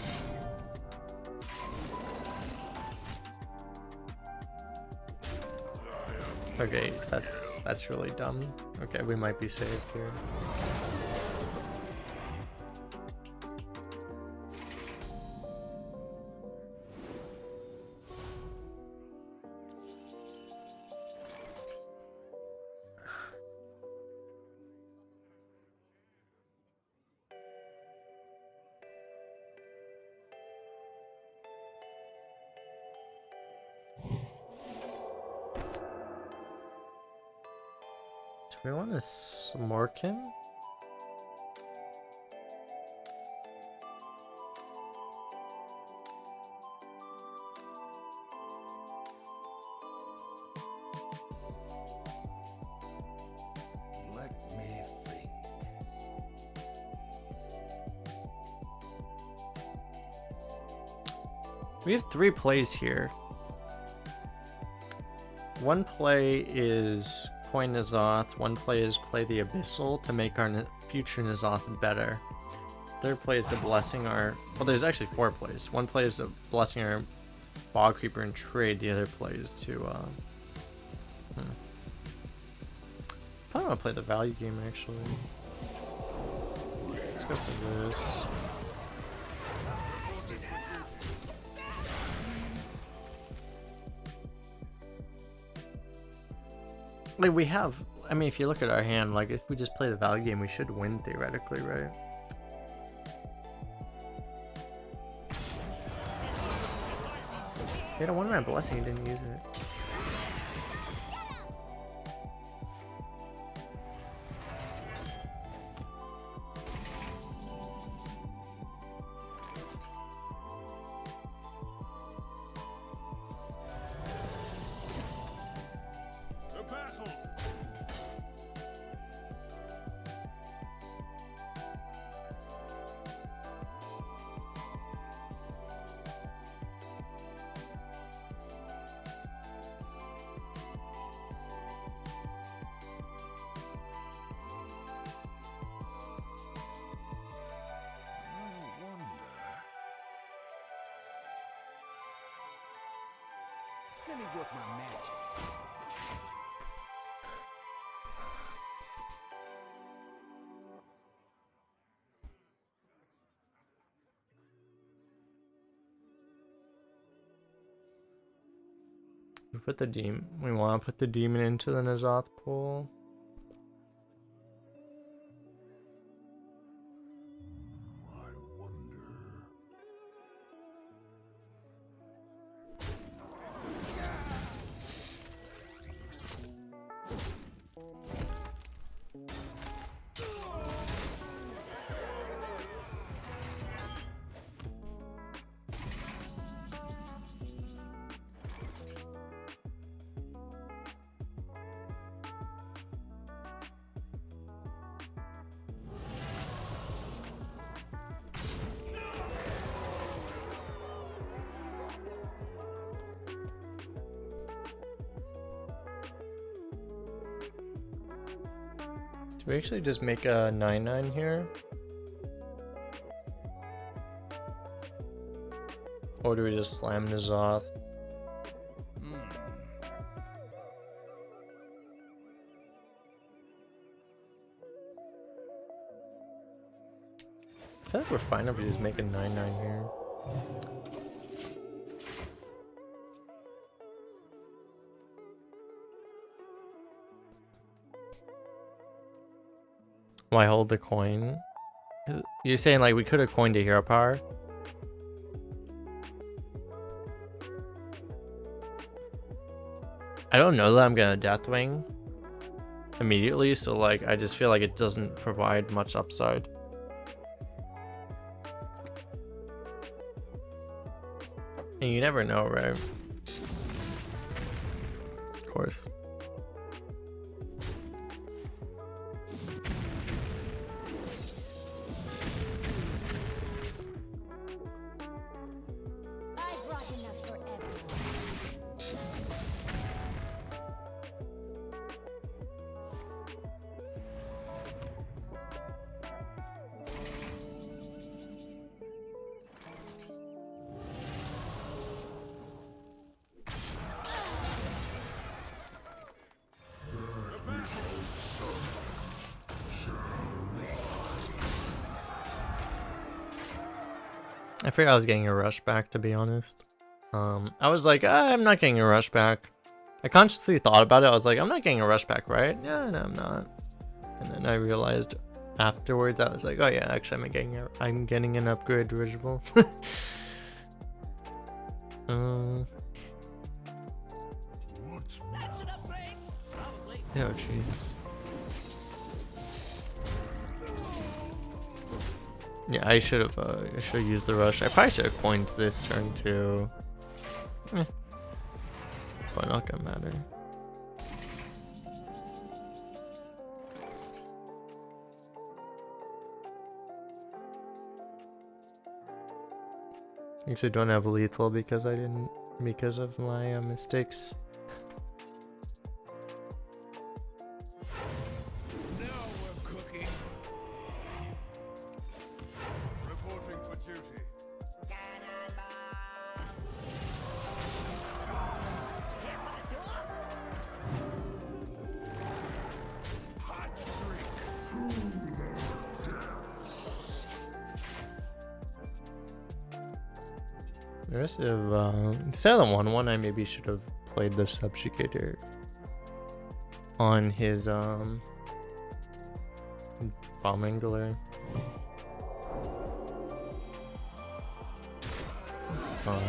Okay, that's really dumb. Okay, we might be saved here. Do we want to smork him? Let me think. We have 3 plays here. One play is coin N'zoth, one play is play the Abyssal to make our future N'zoth better. Third play is the blessing our... Well, there's actually 4 plays. One play is the blessing our Bog Creeper and trade. The other play is to... Probably want to play the value game, actually. Let's go for this. Like, we have... I mean, if you look at our hand, like if we just play the value game, we should win theoretically, right? Yeah, I wonder my blessing didn't use it. The battle. I wonder. Let me work my magic. We want to put the demon into the N'zoth pool. I wonder. Do we actually just make a 9/9 here? Or do we just slam N'zoth? I feel like we're fine if we just make a 9/9 here. Why hold the coin? You're saying like we could have coined a hero power? I don't know that I'm gonna Deathwing immediately, so like I just feel like it doesn't provide much upside. And you never know, right? Of course. I brought enough for everyone. I figured I was getting a rush back, to be honest. I was like, I'm not getting a rush back. I consciously thought about it. I was like, I'm not getting a rush back, right? Yeah, no, I'm not. And then I realized afterwards, I was like, oh yeah, actually, I'm getting an upgrade ritual. That's an upgrade. Probably. Oh Jesus. Yeah, I should have used the rush. I probably should have coined this turn too. But not gonna matter. Actually, don't have lethal because of my mistakes. Now we're cooking. Reporting for duty. Cannonball. Here for the tour. Hot streak. The rest of instead of the 1/1, I maybe should have played the subjugator. on his bomb angler. That's fine.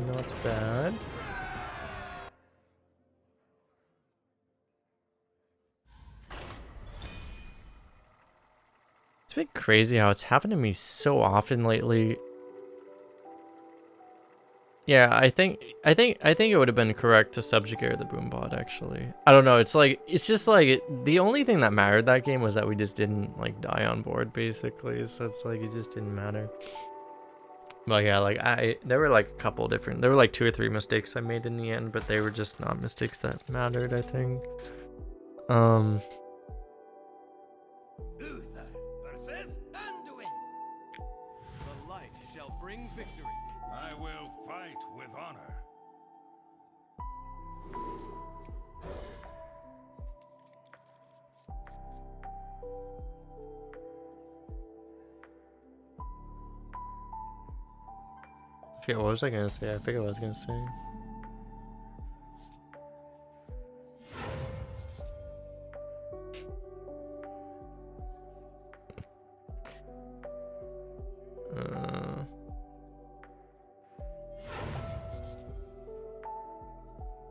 Not bad. It's been crazy how it's happened to me so often lately. Yeah, I think it would have been correct to subjugate the boombot actually. I don't know, it's just like the only thing that mattered that game was that we just didn't like die on board basically. So it's like it just didn't matter. But yeah, like there were like a couple different, there were like 2 or 3 mistakes I made in the end, but they were just not mistakes that mattered, I think. Uther versus Anduin. The light shall bring victory. I will fight with honor. I forget what was I gonna say? I forget what I was gonna say.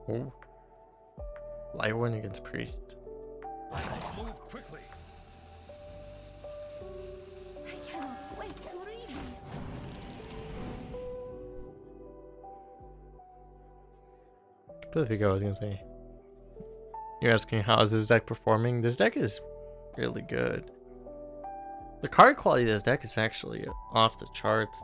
Oh. Light one against priest. Move quickly. I cannot wait to read these. I forget what I was gonna say. You're asking how is this deck performing? This deck is really good. The card quality of this deck is actually off the charts.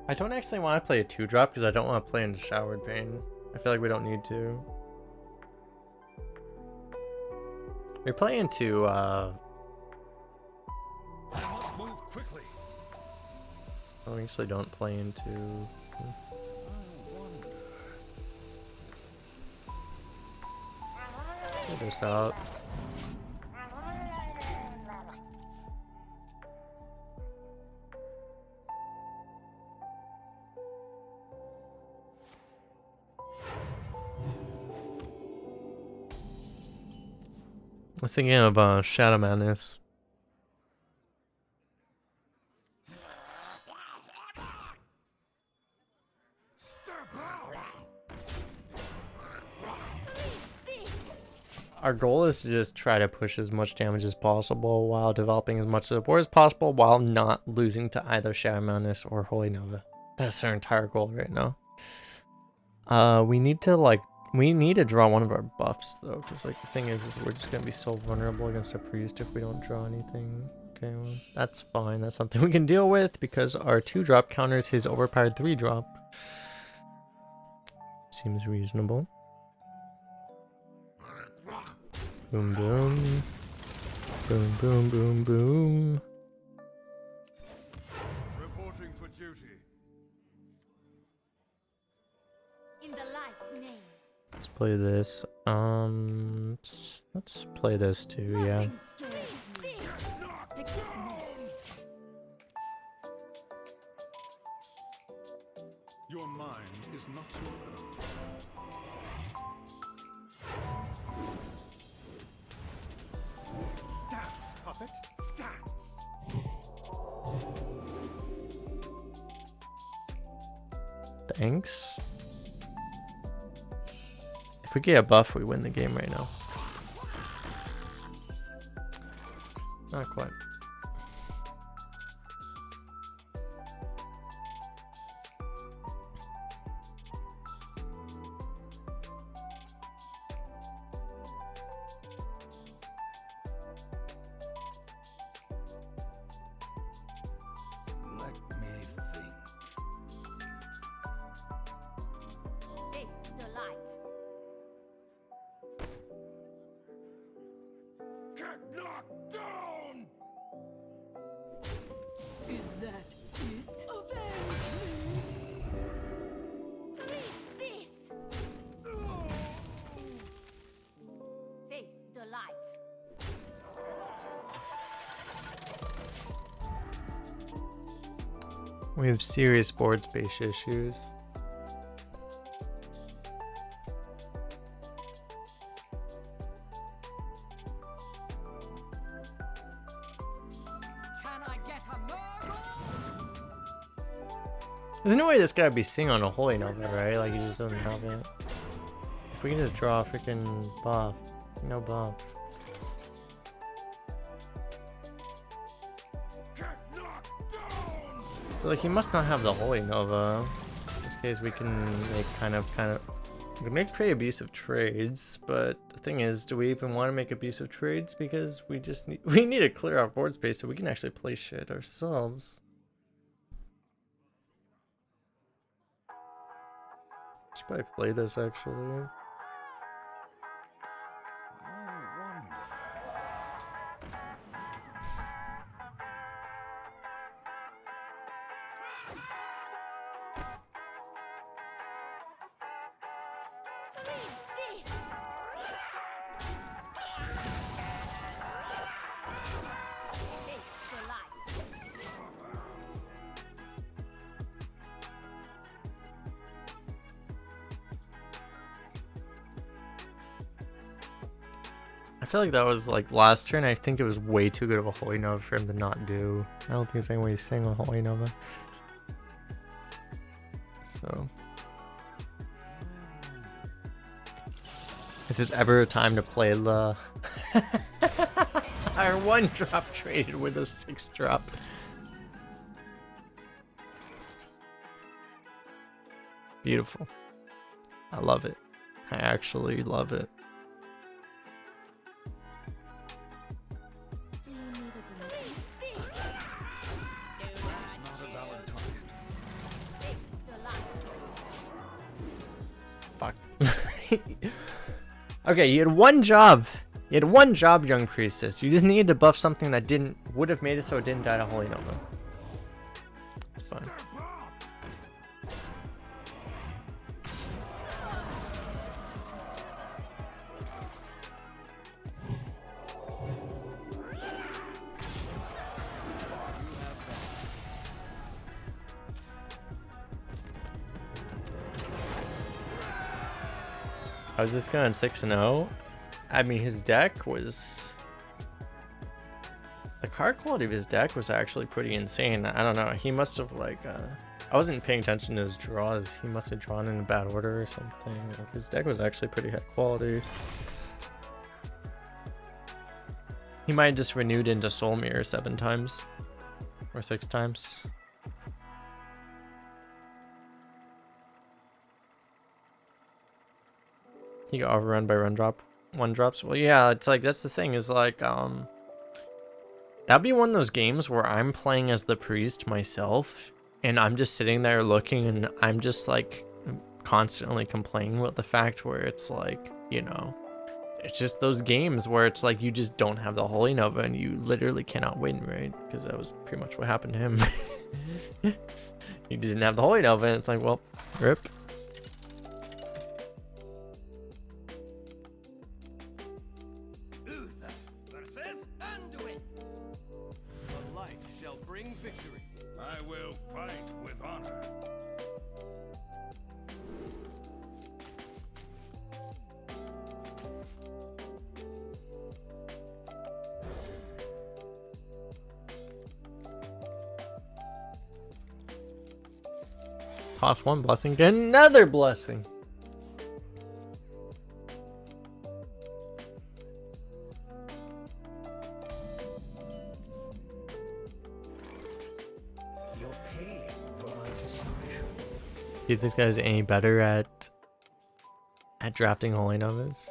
I don't actually want to play a 2-drop because I don't want to play into Showered Pain. I feel like we don't need to. We're playing to Move quickly. I actually don't play into Get this out. I was thinking of Shadow Madness. Our goal is to just try to push as much damage as possible while developing as much support as possible while not losing to either Shadow Madness or Holy Nova. That's our entire goal right now. We need to draw one of our buffs though, because like the thing is we're just gonna be so vulnerable against a priest if we don't draw anything. Okay, well that's fine. That's something we can deal with because our 2-drop counters his overpowered 3-drop. Seems reasonable. Boom boom. Boom boom boom boom. Reporting for duty. In the light's name. Let's play this. Let's play this too, yeah. Nothing scares me. Except me. Your mind is not your own. Dance, puppet, dance. Thanks. If we get a buff, we win the game right now. Not quite. Let me We have serious board space issues. Can I get a murder? There's no way this guy would be singing on a holy nova, right? Like he just doesn't have it. If we can just draw a freaking buff. No buff. Get knocked down! So like he must not have the holy nova. In this case we can make we can make pretty abusive trades, but the thing is, do we even want to make abusive trades? Because we need to clear our board space so we can actually play shit ourselves. Should probably play this actually. This. It's the light. I feel like that was like last turn. I think it was way too good of a holy nova for him to not do. I don't think there's any way he's saying a holy nova. So if there's ever a time to play the our 1-drop traded with a 6-drop. Beautiful. I love it. I actually love it. Do you need a blade? This. Not a valid target. It's the light. Fuck. Okay, you had one job. You had one job, young priestess. You just needed to buff something that would have made it so it didn't die to holy nova. It's fine. How's this going? 6-0? I mean, his deck was... The card quality of his deck was actually pretty insane. I don't know. He must have, like... I wasn't paying attention to his draws. He must have drawn in a bad order or something. Like, his deck was actually pretty high quality. He might have just renewed into Soul Mirror 7 times. Or 6 times. He got overrun by one drops. Well, yeah, it's like that's the thing is like that'd be one of those games where I'm playing as the priest myself and I'm just sitting there looking and I'm just like constantly complaining about the fact where it's like, you know, it's just those games where it's like you just don't have the holy nova and you literally cannot win, right? Because that was pretty much what happened to him. He didn't have the holy nova and it's like, well, rip. Versus Anduin. The light shall bring victory. I will fight with honor. Toss one blessing, get another blessing. You're paying for my discretion. See if this guy's any better at drafting holy novas.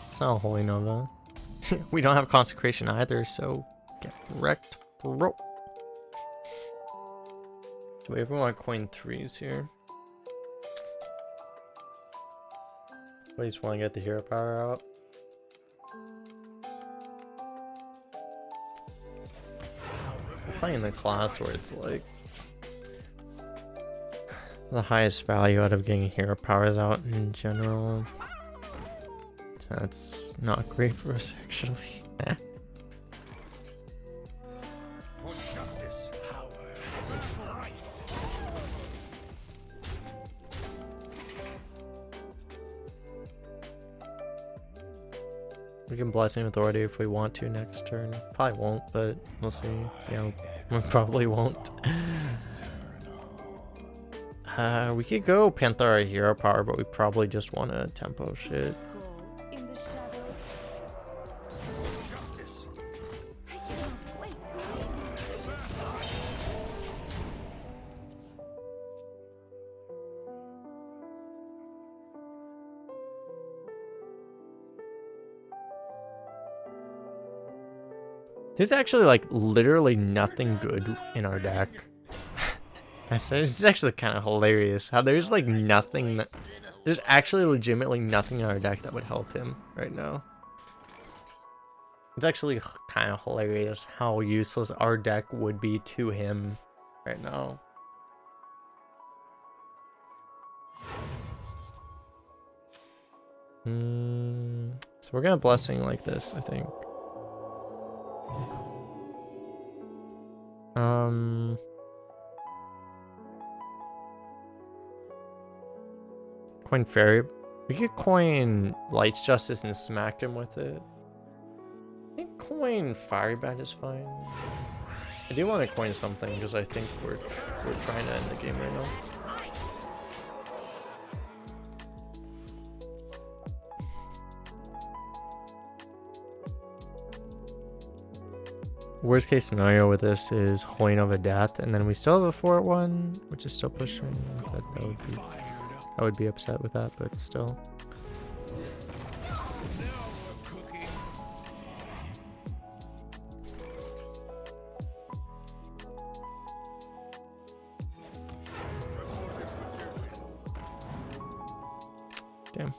It's not a holy nova. We don't have consecration either, so get wrecked, bro. Do we ever want to coin 3s here? We just want to get the hero power out. I'm playing the class where it's like the highest value out of getting hero powers out in general. So that's not great for us actually. For justice, power has its price. We can Blessing Authority if we want to next turn. Probably won't, but we'll see. Yeah, we probably won't. We could go Panthera Hero Power, but we probably just want to tempo shit. Gold in the shadows. Justice. I cannot wait to leave. There's actually like literally nothing good in our deck. It's actually kind of hilarious how there's like nothing that there's actually legitimately nothing in our deck that would help him right now. It's actually kind of hilarious how useless our deck would be to him right now. So we're gonna Blessing like this, I think. Coin Fairy. We could coin Light's Justice and smack him with it. I think coin Firebat is fine. I do want to coin something because I think we're trying to end the game right now. Worst case scenario with this is Hoying of a Death, and then we still have a 4-1, which is still pushing. I would be upset with that, but still. Damn.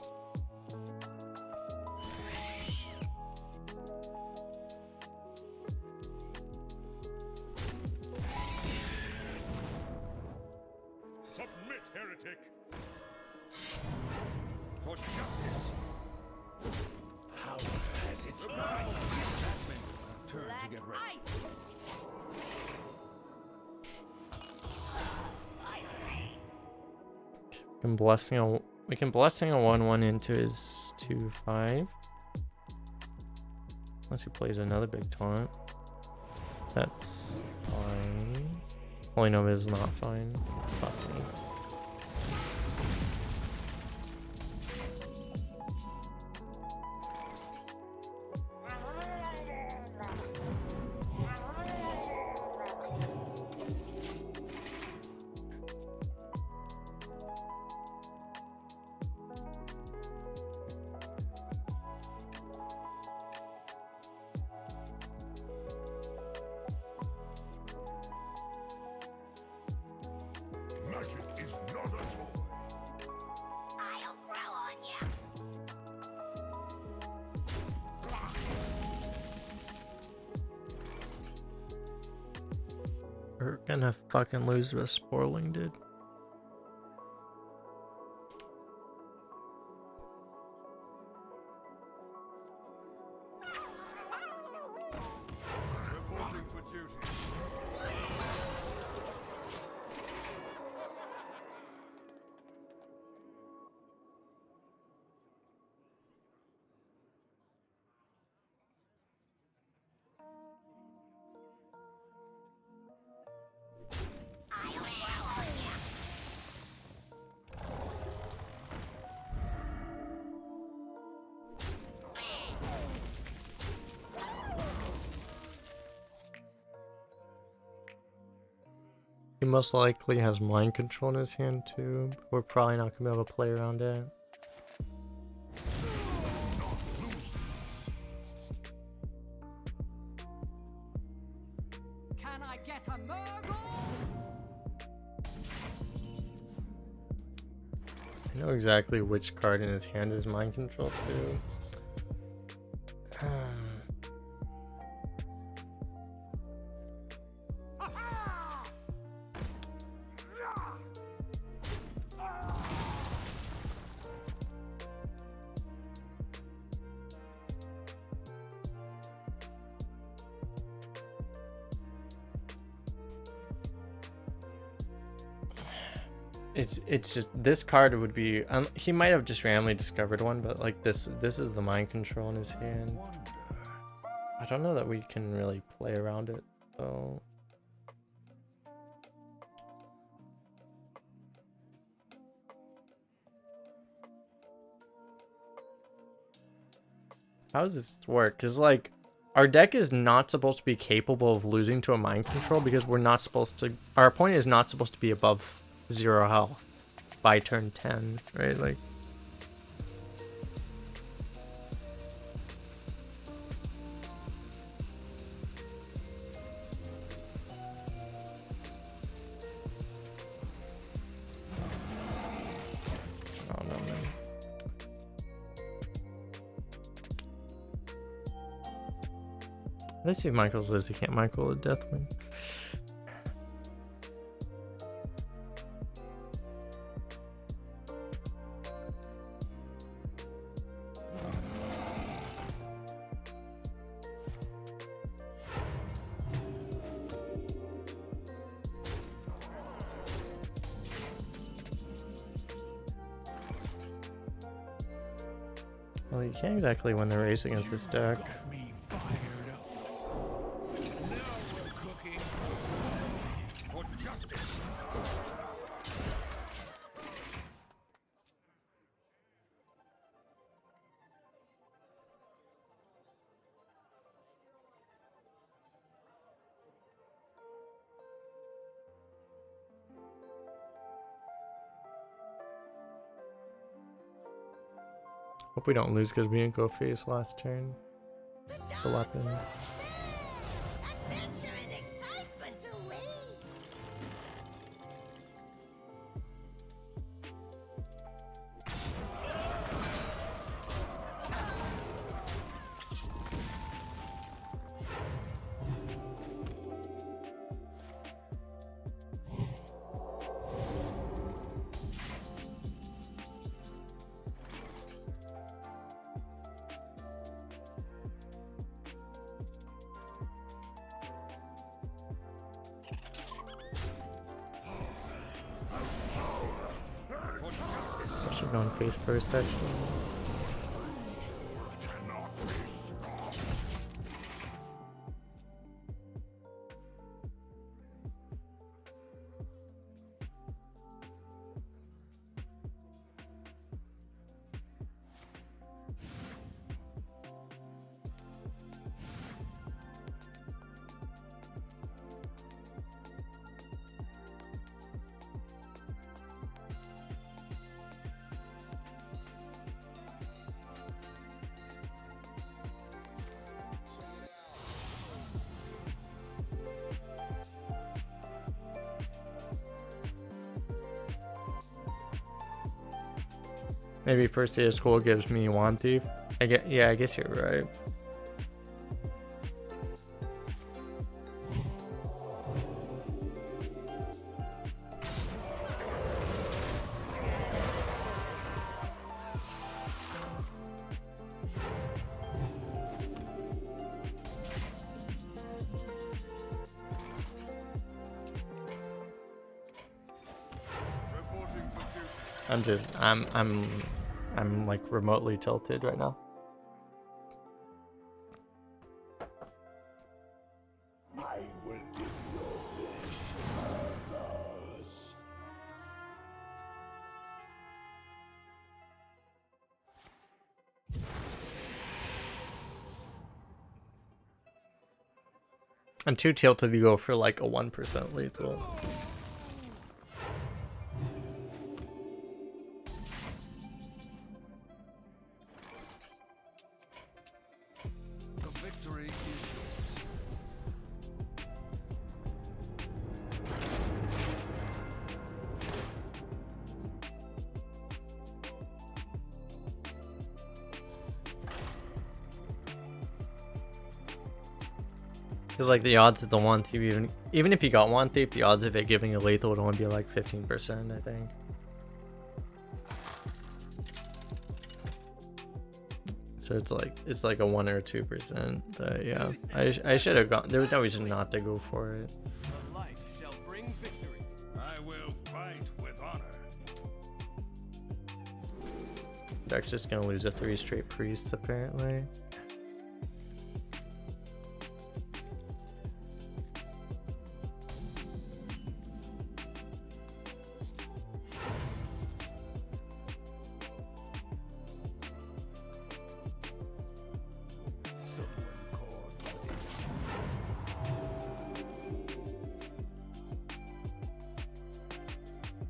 Submit, heretic. For justice. How has it turn to get ready. We can blessing a 1/1 into his 2/5. Unless he plays another big taunt. That's fine. Hoying of is not fine. Fuck me. Magic is not a toy. I'll grow on ya. We're gonna fucking lose to a Sporling, dude. Reporting for duty. He most likely has mind control in his hand too. But we're probably not gonna be able to play around it. Can I get a Murgle? I know exactly which card in his hand is mind control too. It's just this card would be he might have just randomly discovered one, but like this is the mind control in his hand. I don't know that we can really play around it, so how does this work? Because like our deck is not supposed to be capable of losing to a mind control because we're not supposed to, our opponent is not supposed to be above 0 health by turn 10, right? Like I don't know, man. Let's see if Michael's lives. He can't Michael a Deathwing. Well, you can't exactly win the race against this deck. Got me fired up. Now we're cooking. For justice. Hope we don't lose because we didn't go face last turn. The weapon. Adventure and excitement awaits. I should have gone face first, actually. Cannot be stopped. Maybe first day of school gives me Wand Thief. Yeah, I guess you're right. Reporting for duty. I'm like remotely tilted right now. I will give your flesh others. I'm too tilted to go for like a 1% lethal. The victory is yours. Because like the odds of the Wand Thief, even if you got Wand Thief, the odds of it giving a lethal would only be like 15%, I think. So it's like a 1 or 2%. But yeah, I should have gone. There was no reason not to go for it. The light shall bring victory. I will fight with honor. deck's just gonna lose a 3 straight priests apparently.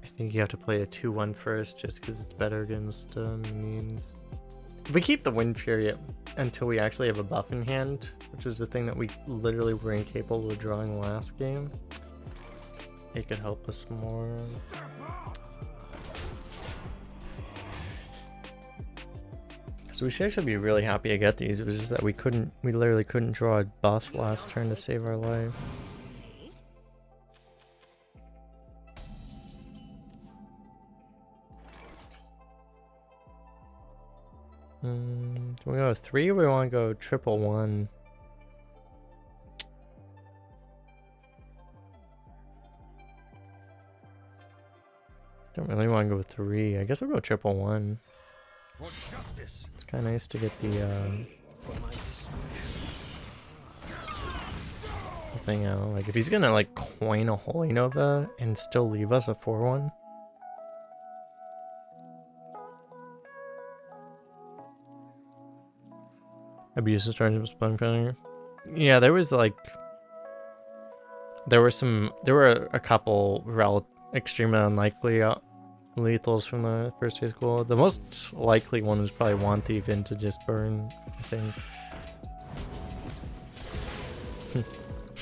I think you have to play a 2-1 first just because it's better against minions. If we keep the Wind Fury until we actually have a buff in hand, which is the thing that we literally were incapable of drawing last game, it could help us more. So we should actually be really happy to get these. It was just that we literally couldn't draw a buff last turn to save our life. Do we go 3 or we want to go triple 1? Don't really want to go 3. I guess I'll go triple 1. For justice. It's kind of nice to get the thing out. Like if he's gonna like coin a Holy Nova and still leave us a 4-1. Abuse is starting to spawn failure. Yeah, there were a couple extremely unlikely lethals from the first day school. The most likely one was probably Want Thief into just burn, I think.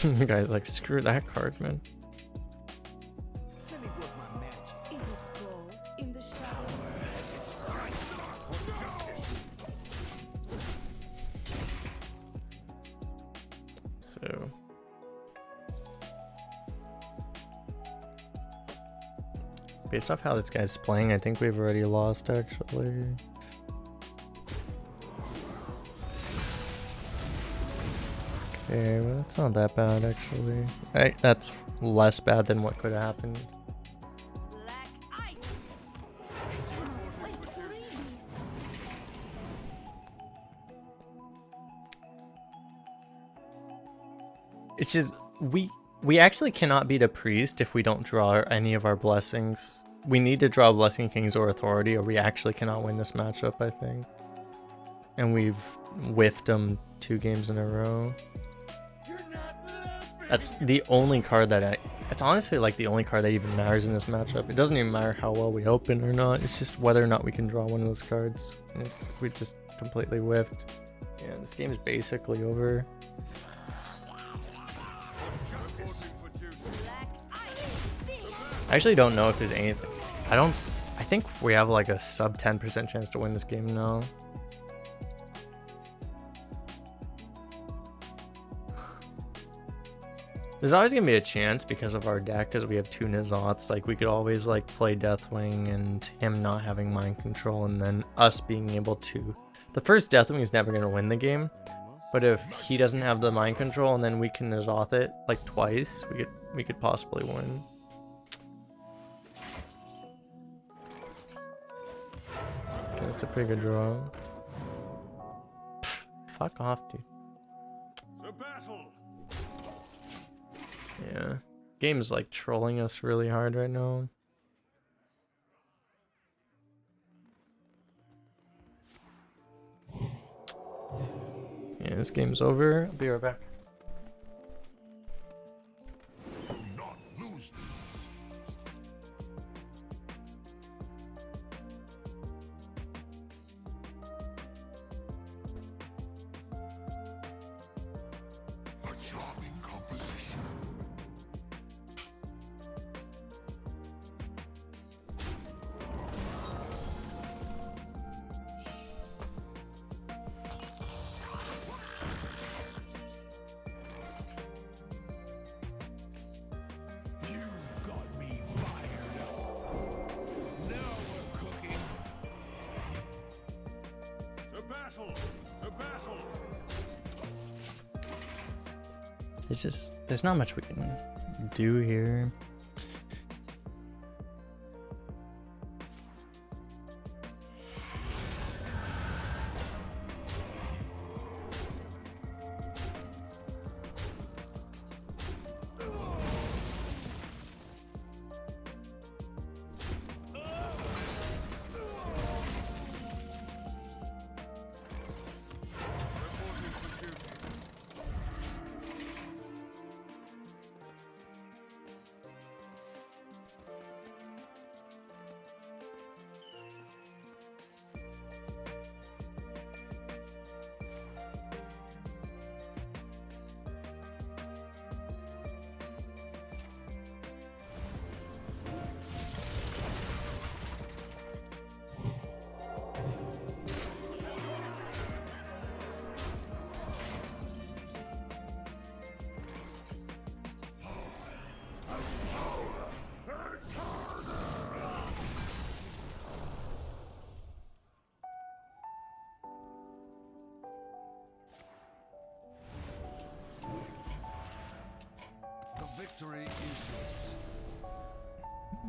You guys like screw that card, man. Let me work my magic. Is it gold in the shadows? For justice. So based off how this guy's playing, I think we've already lost actually. Okay, well that's not that bad actually. That's less bad than what could have happened. Black ice. Wait, please. It's just we actually cannot beat a priest if we don't draw any of our blessings. We need to draw Blessing Kings or Authority or we actually cannot win this matchup, I think. And we've whiffed them 2 games in a row. That's the only card that it's honestly like the only card that even matters in this matchup. It doesn't even matter how well we open or not. It's just whether or not we can draw one of those cards. We just completely whiffed. Yeah, this game is basically over. I actually don't know if there's anything. I think we have like a sub 10% chance to win this game now. There's always gonna be a chance because of our deck, because we have 2 N'zoths. Like we could always like play Deathwing and him not having mind control, and then us being able to. The first Deathwing is never gonna win the game, but if he doesn't have the mind control and then we can N'zoth it like twice, we could possibly win. Okay, that's a pretty good draw. Pfft, fuck off, dude. The battle. Yeah, game's like trolling us really hard right now. Yeah, this game's over. I'll be right back. Do not lose these. A charming composition. You've got me fired up. Now we're cooking. The battle. The battle. It's just, there's not much we can do here.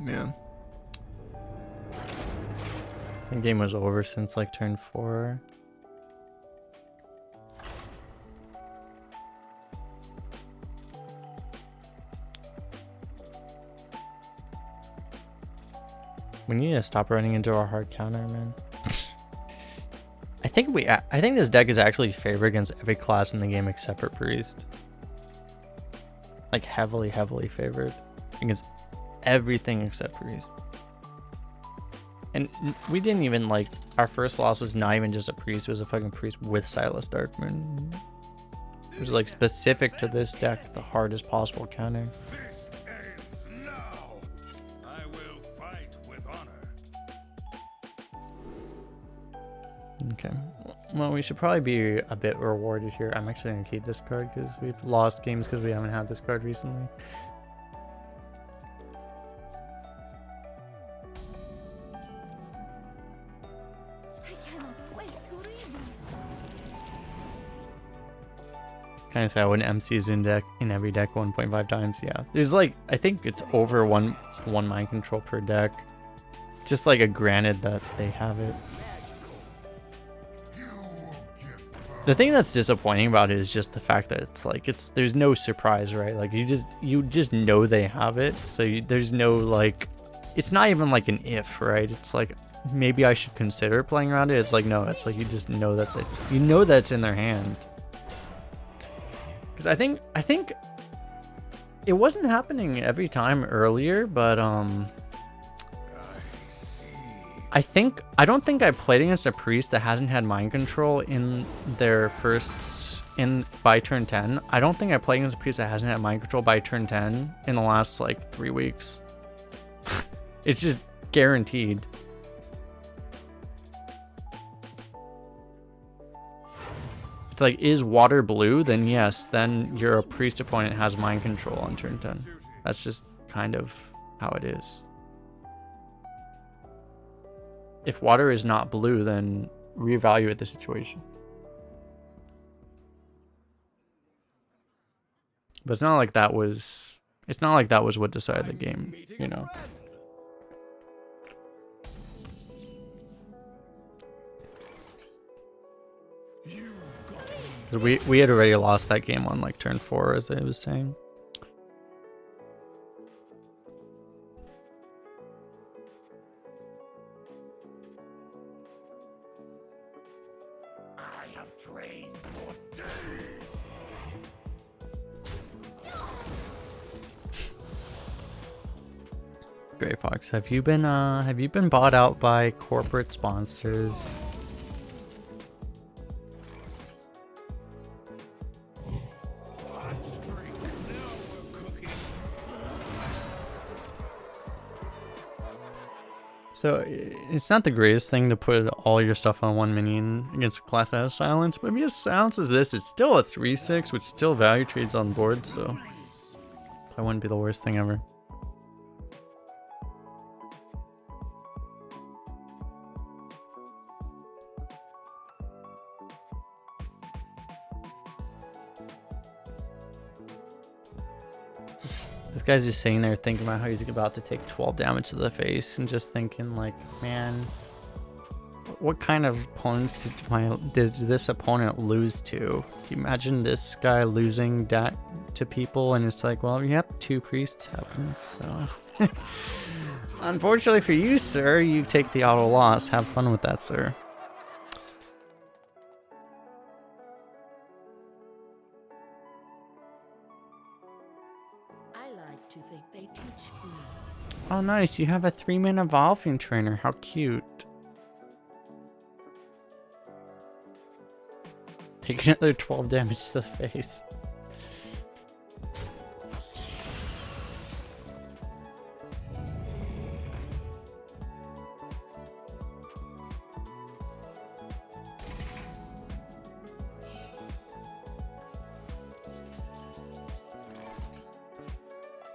Yeah. The game was over since like turn 4. We need to stop running into our hard counter, man. I think this deck is actually favored against every class in the game except for Priest. Like heavily favored against everything except Priest. And we didn't even like, our first loss was not even just a Priest, it was a fucking Priest with Silas Darkmoon. It was like specific to this deck, the hardest possible counter. This ends now. I will fight with honor. Okay. Well, we should probably be a bit rewarded here. I'm actually going to keep this card because we've lost games because we haven't had this card recently. I cannot wait to read these. Kind of sad when MC's in every deck 1.5 times. Yeah, there's like, I think it's over one mind control per deck. Just like a granted that they have it. The thing that's disappointing about it is just the fact that it's like, there's no surprise, right? Like you just know they have it, so there's no like, it's not even like an if, right? It's like maybe I should consider playing around it. It's like no, it's like you just know that you know that it's in their hand. Because I think it wasn't happening every time earlier, but I don't think I played against a Priest that hasn't had mind control in their by turn 10. I don't think I played against a Priest that hasn't had mind control by turn 10 in the last like 3 weeks. It's just guaranteed. It's like, is water blue? Then yes, then your Priest opponent has mind control on turn 10. That's just kind of how it is. If water is not blue, then reevaluate the situation. But it's not like that was what decided the game, you know. 'Cause we had already lost that game on like turn 4, as I was saying. I have trained for days. Gray Fox, have you been bought out by corporate sponsors? Hot streak. Now we're cooking. So it's not the greatest thing to put all your stuff on one minion against a class that has silence, but if he has silence as this, it's still a 3/6, which still value trades on board, so that wouldn't be the worst thing ever. This guy's just sitting there thinking about how he's about to take 12 damage to the face and just thinking like, man, what kind of opponents did this opponent lose to? Can you imagine this guy losing that to people and it's like, well, yep, 2 priests happened, so. Unfortunately for you, sir, you take the auto loss. Have fun with that, sir. To think they teach me. Oh, nice. You have a 3-man evolving trainer. How cute. Take another 12 damage to the face.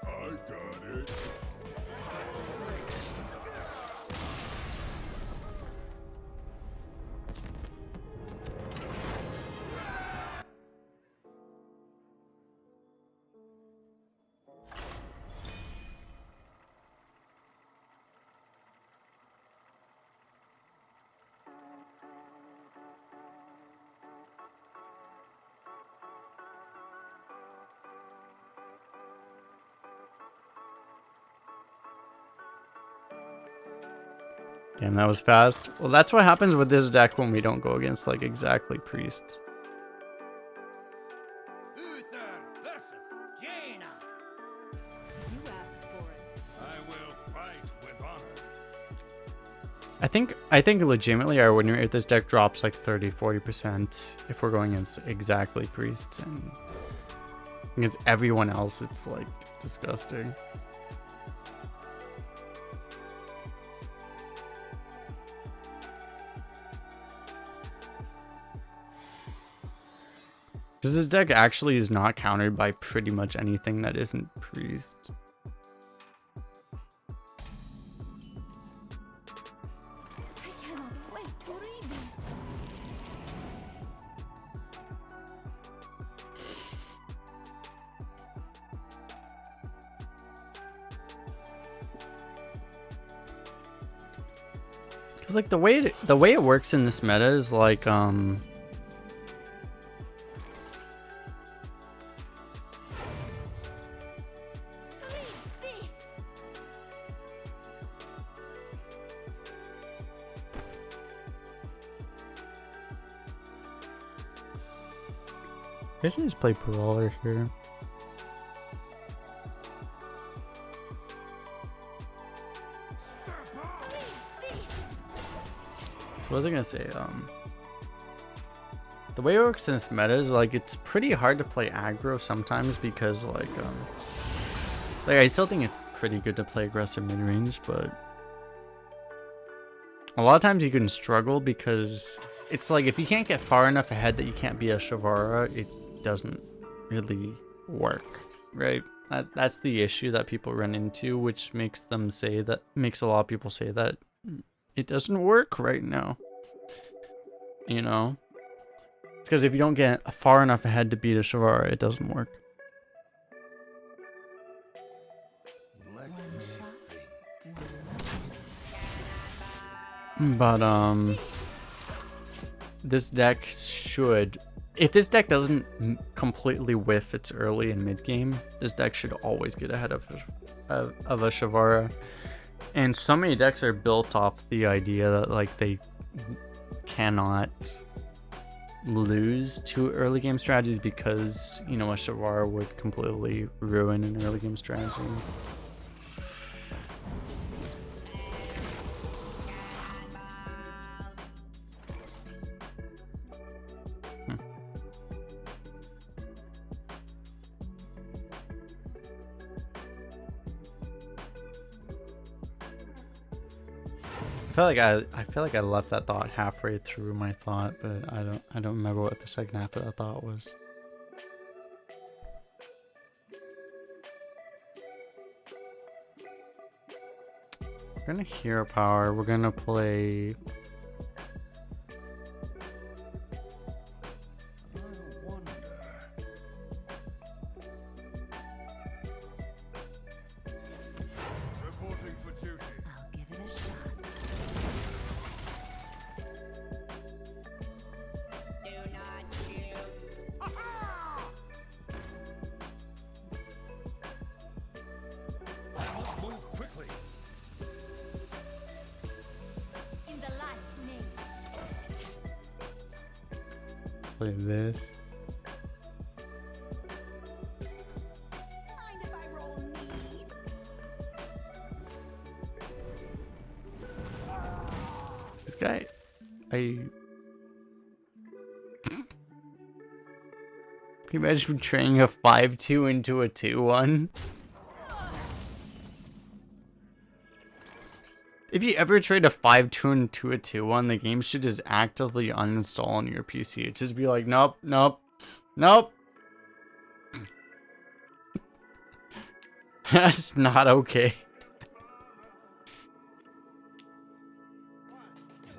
I got it. Hot streak. Damn, that was fast. Well, that's what happens with this deck when we don't go against like exactly priests. Uther versus Jaina. You asked for it. I will fight with honor. I think legitimately our win rate if this deck drops like 30-40% if we're going against exactly priests, and against everyone else it's like disgusting. Because this deck actually is not countered by pretty much anything that isn't priest. I cannot wait to read these. Because like the way it works in this meta is like Read this. I should just play Brawler here. So what was I gonna say? The way it works in this meta is like it's pretty hard to play aggro sometimes because like I still think it's pretty good to play aggressive mid range, but a lot of times you can struggle because it's like if you can't get far enough ahead that you can't be a Shavara, it doesn't really work, right? That's the issue that people run into, which makes a lot of people say that it doesn't work right now. You know? It's because if you don't get far enough ahead to beat a Shavara, it doesn't work. Let One me shot. But this deck should, if this deck doesn't completely whiff its early and mid game, this deck should always get ahead of a Shavara. And so many decks are built off the idea that like they cannot lose to early game strategies because, you know, a Shavara would completely ruin an early game strategy. I feel like I left that thought halfway through my thought, but I don't remember what the second half of that thought was. We're gonna hero power. We're gonna play. reporting for duty. I'll give it a shot. I must move quickly. In the light's name. Play this. Mind if I roll need? This guy, Can you imagine turning a 5-2 into a 2-1? If you ever trade a 5-2 into a 2-1, the game should just actively uninstall on your PC. It'd just be like, nope, nope, nope. That's not okay.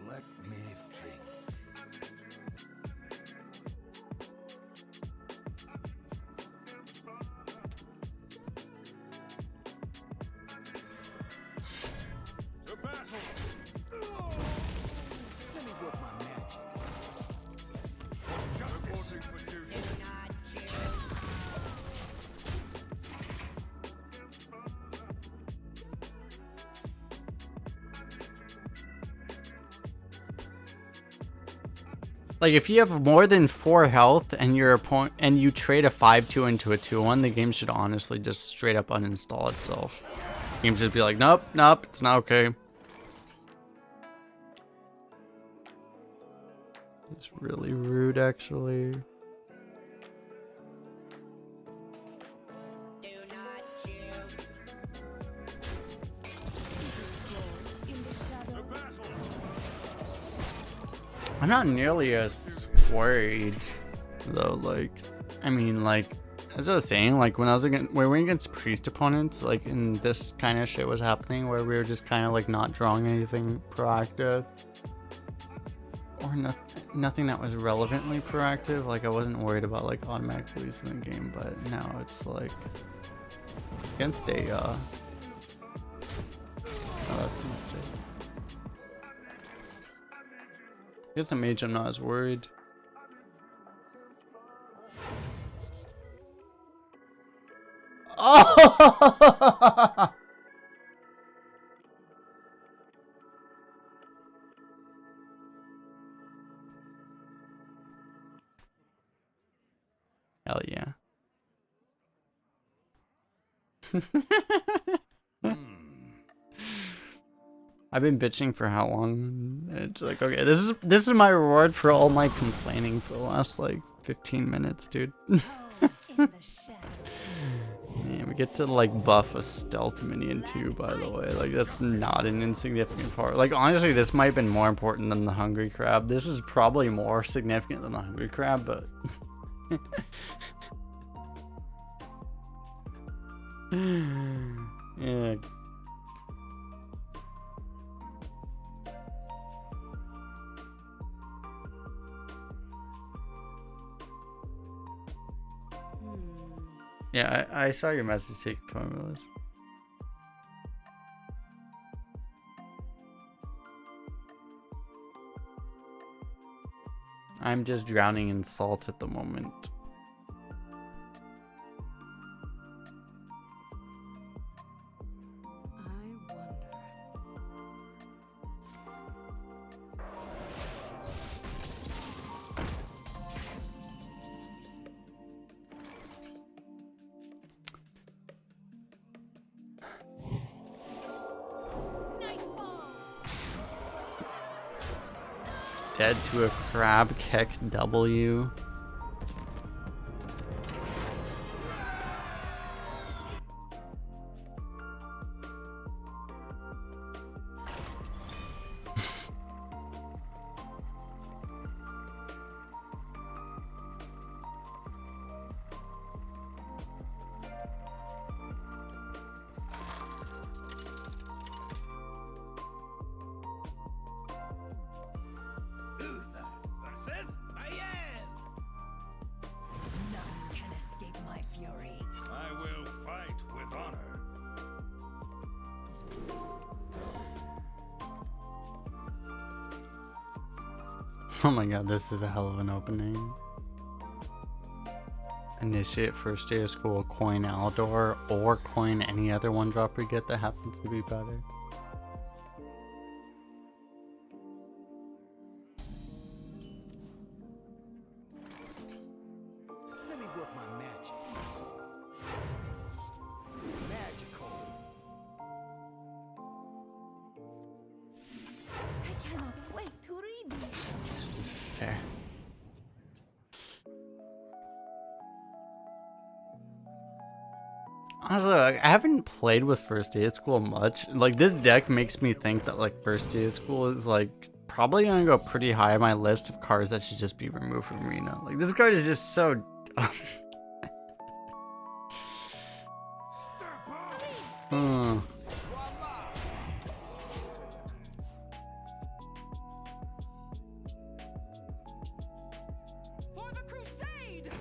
Let me think. To battle! Let me work my magic. For justice! Reporting for duty. Like if you have more than 4 health and your opponent and you trade a 5-2 into a 2-1, the game should honestly just straight up uninstall itself. The game should be like, nope, nope, it's not okay. It's really rude, actually. Do not shoot. In the shadows. I'm not nearly as worried though. Like, I mean, like as I was saying, like when we were against priest opponents, like and this kind of shit was happening where we were just kind of like not drawing anything proactive or nothing that was relevantly proactive. Like I wasn't worried about like automatic losing the game, but now it's like against a oh, that's a mistake. Against a mage, I'm not as worried. Oh! Hell yeah. I've been bitching for how long? It's like, okay, this is my reward for all my complaining for the last like 15 minutes, dude. In the shadows. Man, we get to like buff a stealth minion too, by the way. Like that's not an insignificant part. Like honestly, this might have been more important than the hungry crab. This is probably more significant than the hungry crab, but yeah. Yeah, I saw your message take formulas. I'm just drowning in salt at the moment. I wonder. Dead to a crab keck W. Versus Mayan! None can escape my fury. I will fight with honor. Oh my god, this is a hell of an opening. Initiate first day of school, coin Aldor, or coin any other one drop we get that happens to be better. Let me work my magic. Magical. I cannot wait to read this. This is fair. Honestly, like, I haven't played with first day of school much. Like this deck makes me think that like first day of school is like probably gonna go pretty high on my list of cards that should just be removed from Arena. Like this card is just so dumb. Hmm. For the crusade!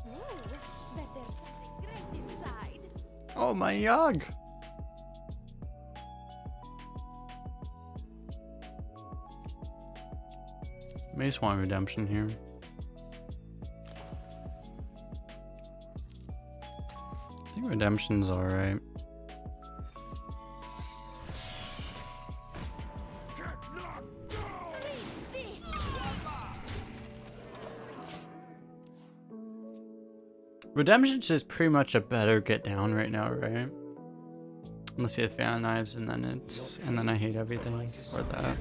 Ooh, but there's something great inside. Oh my Yogg. May just want redemption here. I think Redemption's alright. Redemption's just pretty much a better get down right now, right? Unless you have fan knives and then I hate everything or that.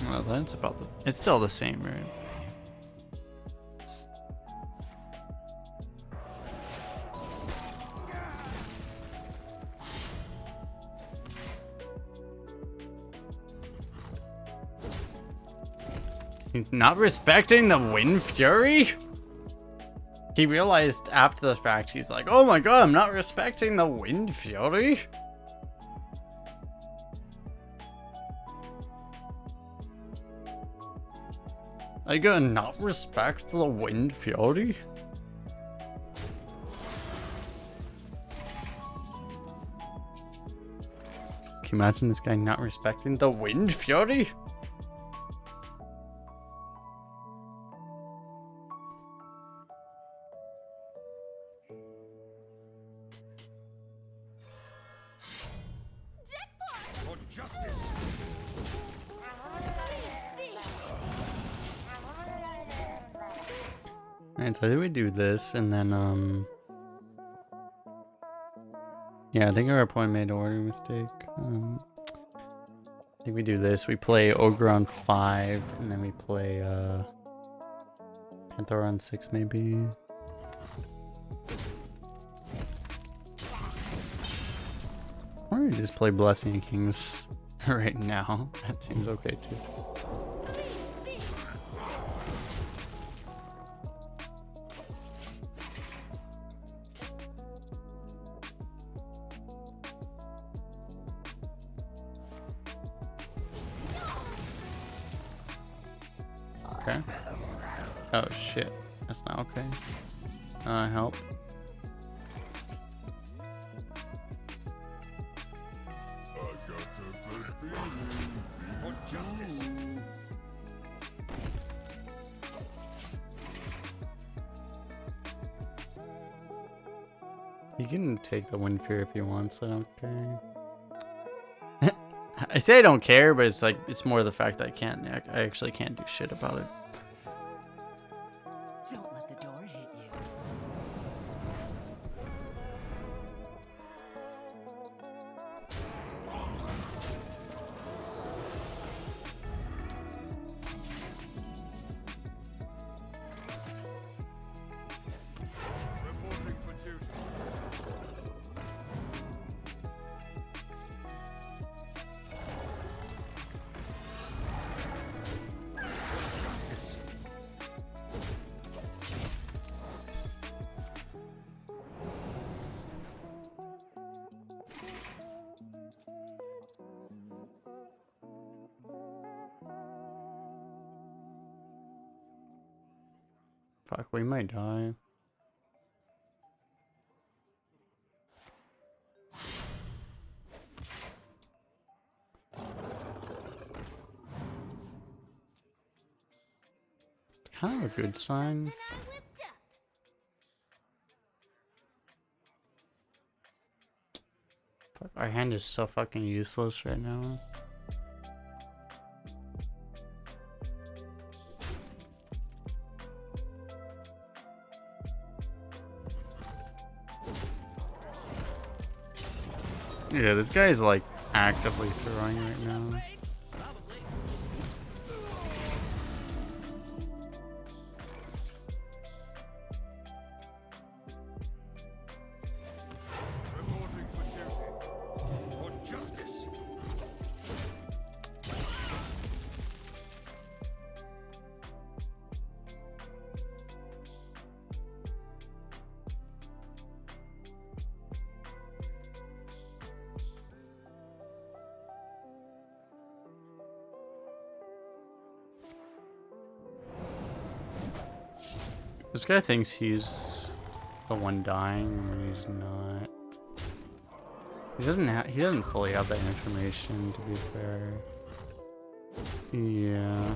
Well, that's about it's still the same, right? Not respecting the Wind Fury? He realized after the fact, he's like, oh my god, I'm not respecting the Wind Fury? Are you gonna not respect the Wind Fury? Can you imagine this guy not respecting the Wind Fury? For justice. Alright, so I think we do this and then yeah, I think our opponent made an order mistake. I think we do this. We play Ogre on 5 and then we play Panther on 6 maybe. Or we just play Blessing of Kings right now. That seems okay too. Okay. Oh shit. That's not okay. Help. I got a good feeling. For justice. You can take the Wind Fear if you want, so I don't care. I say I don't care, but it's like, it's more the fact that I actually can't do shit about it. Don't let the door hit you. Reporting for duty. Justice. Fuck, we might die. Kind of a good sign. Fuck, our hand is so fucking useless right now. Yeah, this guy is like actively throwing right now. Reporting for duty. For justice. This guy thinks he's the one dying when he's not. He doesn't fully have that information, to be fair. Yeah.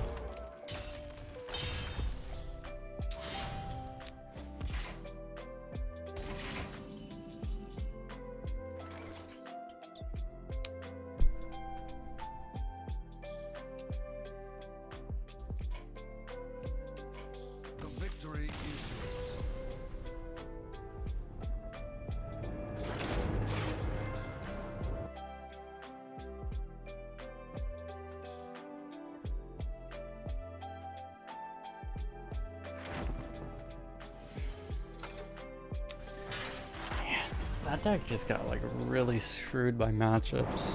That deck just got like really screwed by matchups.